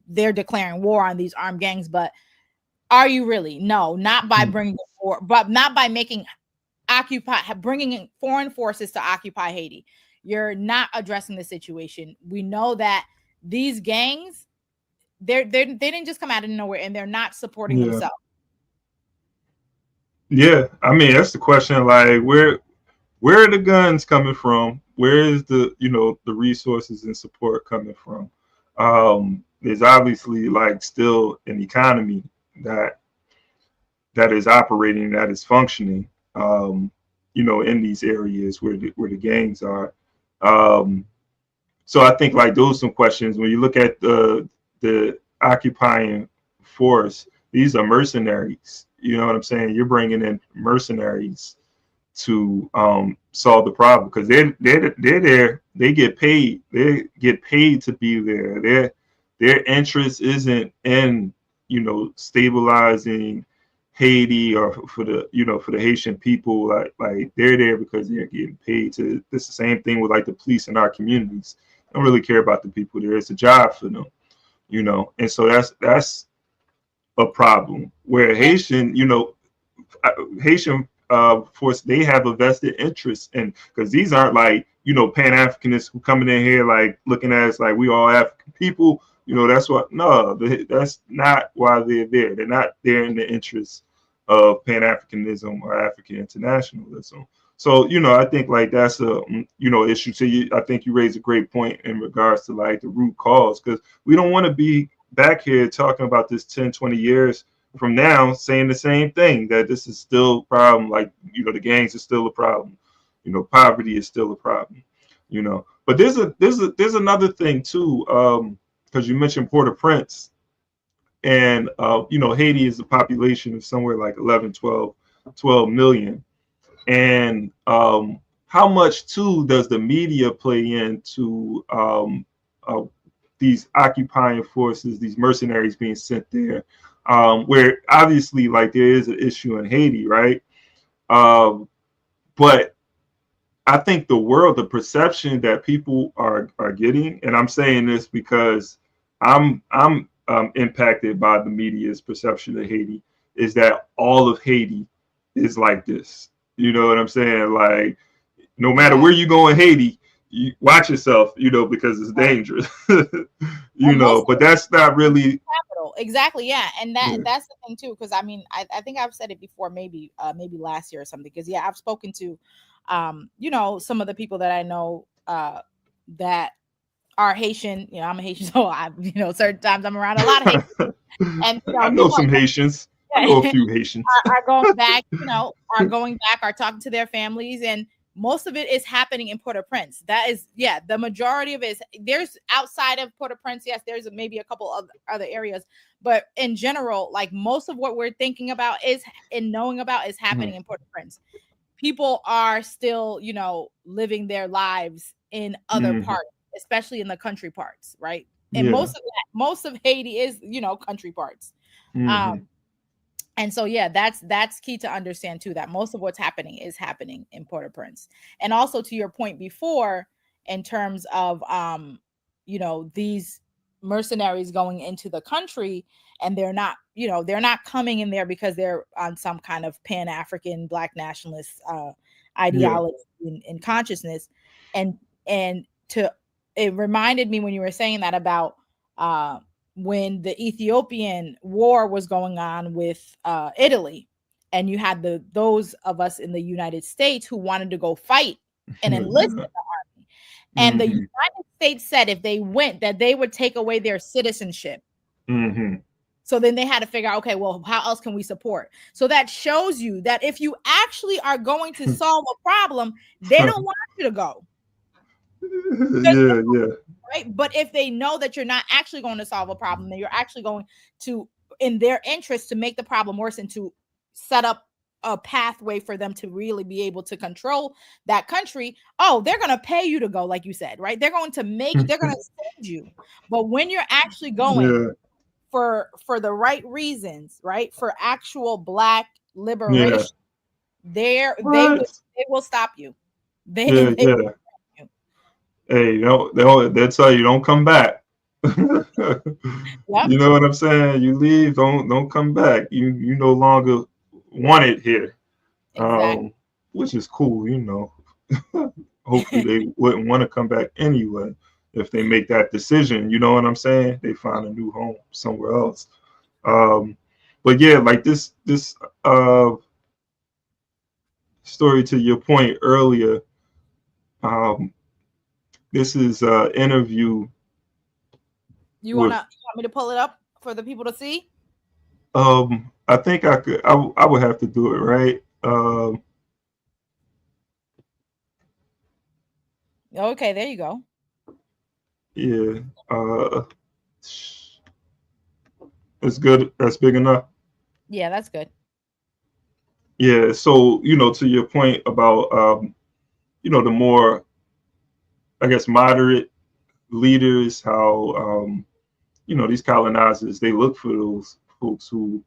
they're declaring war on these armed gangs, but are you really? No, not by bringing war, but not by bringing in foreign forces to occupy Haiti. You're not addressing the situation. We know that these gangs, they didn't just come out of nowhere, and they're not supporting themselves. Yeah, I mean that's the question. Like, where are the guns coming from? Where is the the resources and support coming from? There's obviously like still an economy that is operating, that is functioning. In these areas where the gangs are. So I think like those are some questions when you look at the occupying force. These are mercenaries. You know what I'm saying? You're bringing in mercenaries to solve the problem because they're there. They get paid. They get paid to be there. Their interest isn't in you know, stabilizing Haiti, or for the, you know, for the Haitian people, like they're there because they're getting paid to. It's the same thing with like the police in our communities. They don't really care about the people there. It's a job for them, you know, and so that's a problem. Where Haitian, you know, Haitian force, they have a vested interest in, because these aren't like, you know, Pan-Africanists who coming in here like looking at us like we all African people. You know, that's what, no, that's not why they're there. They're not there in the interest of Pan-Africanism or African internationalism. So, you know, I think like that's a, you know, issue. So I think you raised a great point in regards to like the root cause, because we don't want to be back here talking about this 10, 20 years from now saying the same thing, that this is still a problem. Like, you know, the gangs are still a problem. You know, poverty is still a problem, you know. But there's another thing too, because you mentioned Port-au-Prince, and you know, Haiti is a population of somewhere like 12 million. And how much too does the media play into these occupying forces, these mercenaries being sent there, where obviously like there is an issue in Haiti, right? But I think the perception that people are getting, and I'm saying this because I'm impacted by the media's perception of Haiti, is that all of Haiti is like this. You know what I'm saying? Like, no matter where you go in Haiti, you watch yourself, you know, because it's dangerous. You know, but that's not really capital. Exactly. Yeah. And that's the thing too, because I mean, I think I've said it before, maybe last year or something, because I've spoken to you know, some of the people that I know that are Haitian. You know, I'm a Haitian, so you know, certain times I'm around a lot of Haitians. And you know, I know some Haitians. I know a few Haitians. Are going back, you know, are talking to their families, and most of it is happening in Port-au-Prince. That is, the majority of it is, there's outside of Port-au-Prince, yes, there's maybe a couple of other areas, but in general, like most of what we're thinking about is happening in Port-au-Prince. People are still, you know, living their lives in other parts, especially in the country parts, right? And most of Haiti is, you know, country parts. And so, that's key to understand too, that most of what's happening is happening in Port-au-Prince. And also to your point before, in terms of, you know, these mercenaries going into the country, and they're not coming in there because they're on some kind of Pan-African Black nationalist ideology and consciousness. And it reminded me when you were saying that about when the Ethiopian war was going on with Italy, and you had those of us in the United States who wanted to go fight and enlist in the army. And the United States said if they went, that they would take away their citizenship. So then they had to figure out, okay, well, how else can we support? So that shows you that if you actually are going to solve a problem, they don't want you to go. Right. But if they know that you're not actually going to solve a problem, then you're actually going to, in their interest, to make the problem worse and to set up a pathway for them to really be able to control that country. Oh, they're going to pay you to go, like you said, right? They're going to send you. But when you're actually going for the right reasons, right, for actual Black liberation, they will stop you. Hey, they'll tell you don't come back. You know what I'm saying? You leave, don't come back. You no longer want it here. Which is cool, you know. Hopefully they wouldn't want to come back anyway if they make that decision. You know what I'm saying? They find a new home somewhere else. But yeah, like this story, to your point earlier, this is an interview. You want me to pull it up for the people to see? I think I could. I would have to do it, right? Okay, there you go. Yeah. It's good. That's big enough. Yeah, that's good. Yeah. So, you know, to your point about, you know, the more, I guess, moderate leaders, how, you know, these colonizers, they look for folks who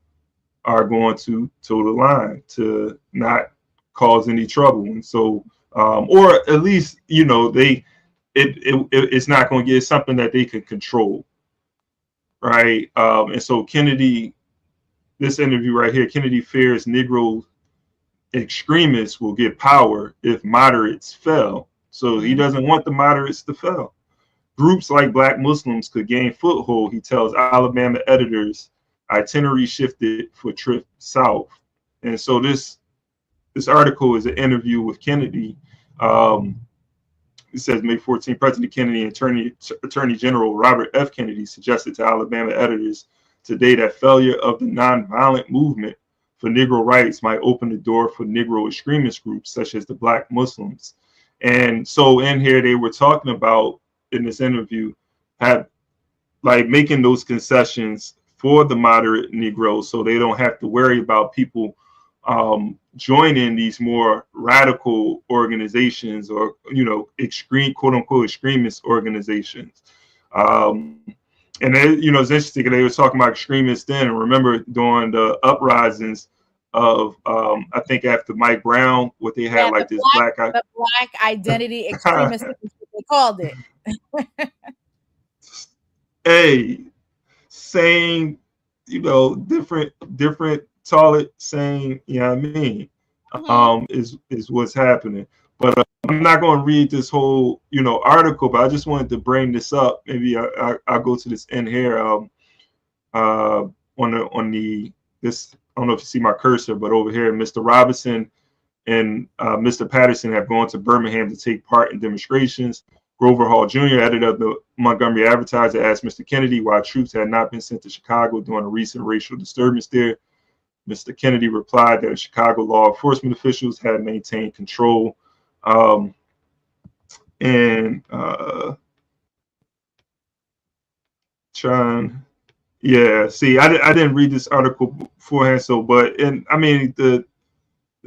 are going to toe the line to not cause any trouble. And so, or at least, it's not going to get something that they can control. Right. And so Kennedy, this interview right here, Kennedy fears Negro extremists will get power if moderates fail. So he doesn't want the moderates to fail. Groups like Black Muslims could gain foothold, he tells Alabama editors. Itinerary shifted for trip south. And so this article is an interview with Kennedy. It says May 14, President Kennedy and Attorney General Robert F. Kennedy suggested to Alabama editors today that failure of the nonviolent movement for Negro rights might open the door for Negro extremist groups such as the Black Muslims. And so in here they were talking about, in this interview, making those concessions for the moderate Negroes so they don't have to worry about people joining these more radical organizations or, extreme, quote unquote, extremist organizations. And then, it's interesting, they were talking about extremists then. And remember during the uprisings of, I think after Mike Brown, what they had, the black identity extremists, they called it. Hey, same, different toilet, same, is what's happening. But I'm not going to read this whole, article, but I just wanted to bring this up. Maybe I'll go to this end here. I don't know if you see my cursor, but over here, Mr. Robinson and Mr. Patterson have gone to Birmingham to take part in demonstrations. Grover Hall Jr., editor of the Montgomery Advertiser, asked Mr. Kennedy why troops had not been sent to Chicago during a recent racial disturbance there. Mr. Kennedy replied that Chicago law enforcement officials had maintained control. See, I didn't read this article beforehand, the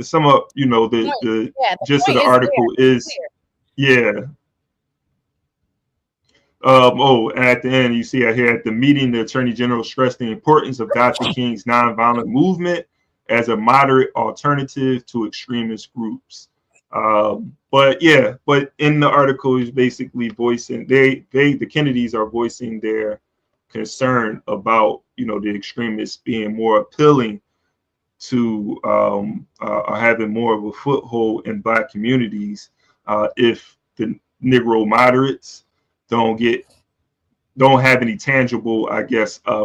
sum up, the gist of the article is, and at the end, you see out here at the meeting, the Attorney General stressed the importance of Dr. King's nonviolent movement as a moderate alternative to extremist groups. But in the article is basically voicing the Kennedys are voicing their concern about the extremists being more appealing to having more of a foothold in Black communities if the Negro moderates don't have any tangible,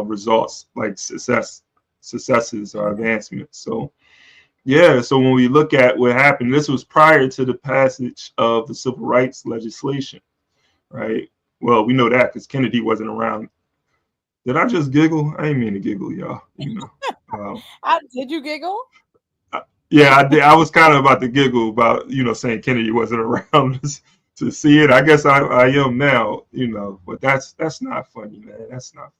results like successes or advancements. So when we look at what happened, this was prior to the passage of the civil rights legislation, right? Well, we know that because Kennedy wasn't around. Did I just giggle? I didn't mean to giggle, y'all. Did you giggle? Yeah, I did. I was kind of about to giggle about, saying Kennedy wasn't around to see it. I guess I am now, but that's not funny, man. That's not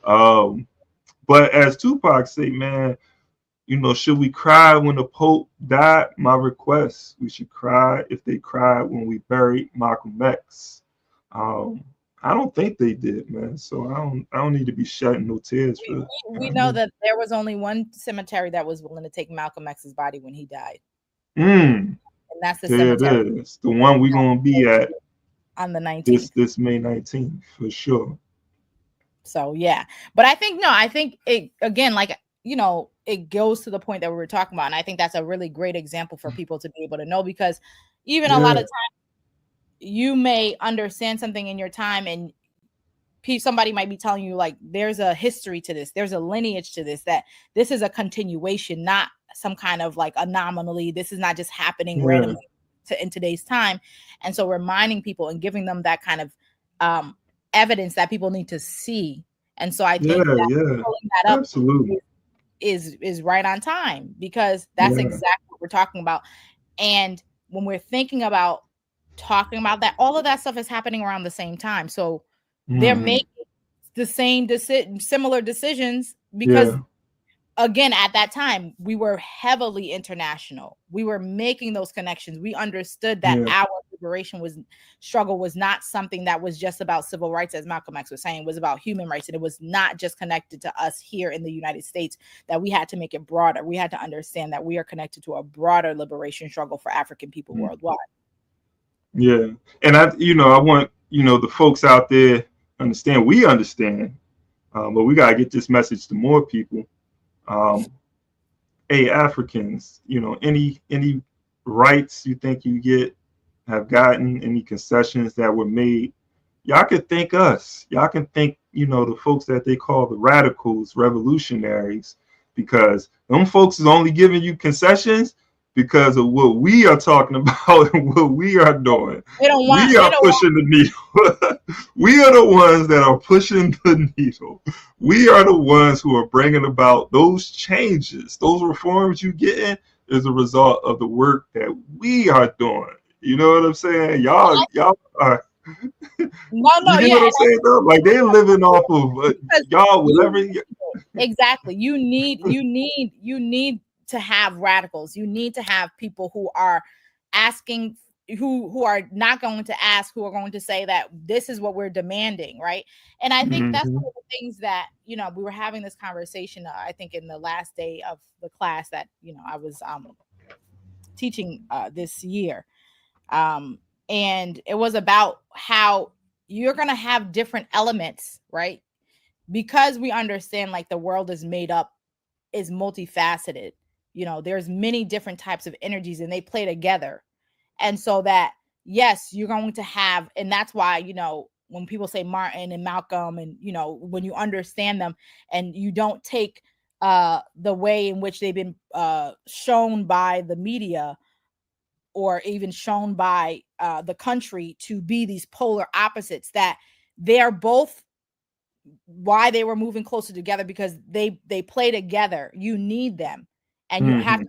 funny. But as Tupac say, man, should we cry when the Pope died? My request, we should cry if they cried when we buried Malcolm X. I don't think they did, man. So I don't need to be shedding no tears for. We know that there was only one cemetery that was willing to take Malcolm X's body when he died. And that's the cemetery. It is the one we're gonna be at on the 19th. This May 19th for sure. So yeah, but I think it again, it goes to the point that we were talking about, and I think that's a really great example for people to be able to know, because even a lot of times you may understand something in your time and somebody might be telling you there's a history to this, there's a lineage to this, that this is a continuation, not some kind of anomaly. This is not just happening randomly in today's time. And so reminding people and giving them that kind of evidence that people need to see. And so I think pulling that up absolutely is right on time, because that's exactly what we're talking about. And when we're thinking about talking about that, all of that stuff is happening around the same time. So they're making the same similar decisions because again, at that time, we were heavily international. We were making those connections. We understood that our liberation struggle was not something that was just about civil rights, as Malcolm X was saying, it was about human rights. And it was not just connected to us here in the United States, that we had to make it broader. We had to understand that we are connected to a broader liberation struggle for African people worldwide. Yeah. And I want, the folks out there understand, we understand, but we got to get this message to more people. Hey, Africans, any rights you think you have gotten, any concessions that were made, y'all can thank us. Y'all can thank, the folks that they call the radicals, revolutionaries, because them folks is only giving you concessions because of what we are talking about and what we are doing. We are pushing the needle. We are the ones that are pushing the needle. We are the ones who are bringing about those changes. Those reforms you getting is a result of the work that we are doing. You know what I'm saying? Y'all are. You know what I'm saying, though? Like, they're living off of y'all, whatever. Exactly. You need to have radicals. You need to have people who are asking, who are not going to ask, who are going to say that this is what we're demanding, right? And I think that's one of the things that, we were having this conversation, I think in the last day of the class that, I was teaching this year. And it was about how you're going to have different elements, right? Because we understand like the world is multifaceted. There's many different types of energies and they play together. And so that, yes, you're going to have, and that's why, when people say Martin and Malcolm and, when you understand them and you don't take the way in which they've been shown by the media or even shown by the country to be these polar opposites, that they're both why they were moving closer together, because they play together. You need them. And you have to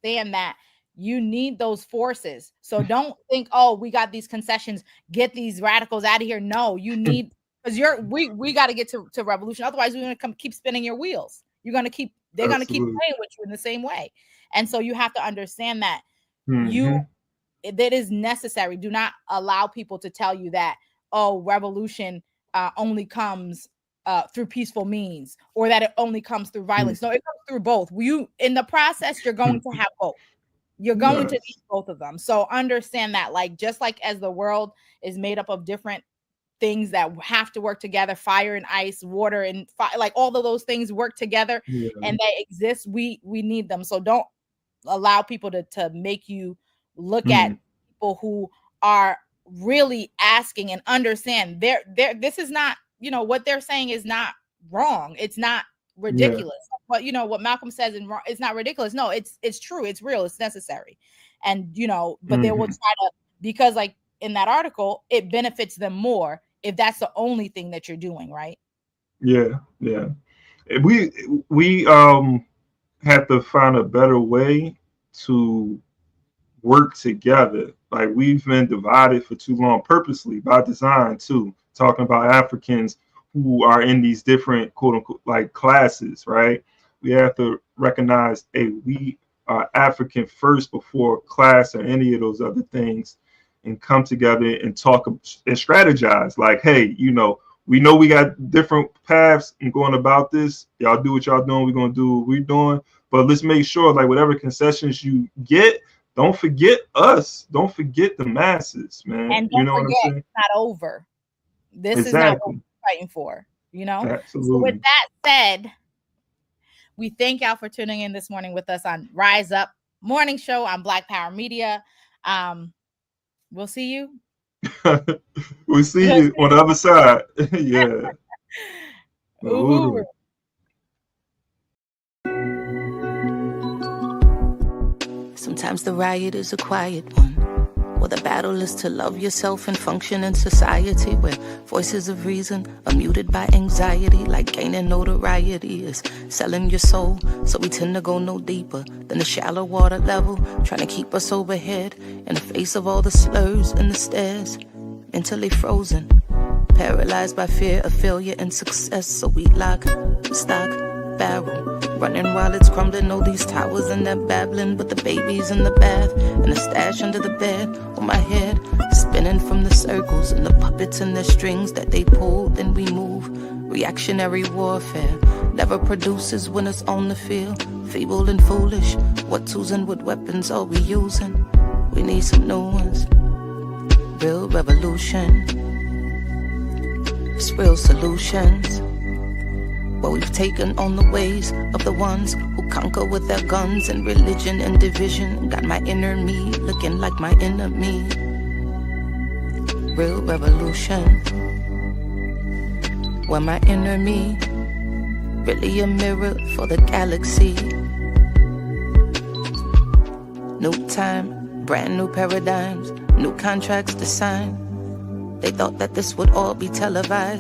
understand that you need those forces. So don't think, oh, we got these concessions, get these radicals out of here. No, you need, because we got to get to revolution. Otherwise, we're going to keep spinning your wheels. They're going to keep playing with you in the same way. And so you have to understand that that is necessary. Do not allow people to tell you that, oh, revolution only comes through peaceful means, or that it only comes through violence. No, it comes through both. In the process, you're going to have both. You're going to need both of them. So understand that, like, just like as the world is made up of different things that have to work together, fire and ice, water and fire, like all of those things work together and they exist. We need them. So don't allow people to make you look at people who are really asking and understand this is not, what they're saying is not wrong. It's not ridiculous. But what Malcolm says it's not ridiculous. No, it's true. It's real. It's necessary. And but they will try to, because like in that article, it benefits them more if that's the only thing that you're doing, right? Yeah. We have to find a better way to work together. Like, we've been divided for too long, purposely by design too, talking about Africans who are in these different quote unquote like classes, right? We have to recognize, hey, we are African first before class or any of those other things, and come together and talk and strategize. Like, hey, we know we got different paths and going about this. Y'all do what y'all doing. We're going to do what we're doing. But let's make sure, like, whatever concessions you get, don't forget us. Don't forget the masses, man. And don't forget, what I'm saying? It's not over. This is not what we're fighting for, Absolutely. So with that said, we thank y'all for tuning in this morning with us on Rise Up Morning Show on Black Power Media. We'll see you. We'll see you on the other side. Yeah. Ooh. Sometimes the riot is a quiet one. Well, the battle is to love yourself and function in society where voices of reason are muted by anxiety, like gaining notoriety is selling your soul. So we tend to go no deeper than the shallow water level, trying to keep us overhead in the face of all the slurs and the stares, mentally frozen, paralyzed by fear of failure and success. So we lock, stock, barrel, Running while it's crumbling, all these towers and they're babbling. But the baby's in the bath and the stash under the bed. On my head, spinning from the circles and the puppets and the strings that they pull, then we move. Reactionary warfare never produces when it's on the field. Feeble and foolish, what tools and what weapons are we using? We need some new ones. Real revolution. It's real solutions. But we've taken on the ways of the ones who conquer with their guns and religion and division. Got my inner me looking like my enemy. Real revolution. Where my inner me really a mirror for the galaxy. New time, brand new paradigms, new contracts to sign. They thought that this would all be televised.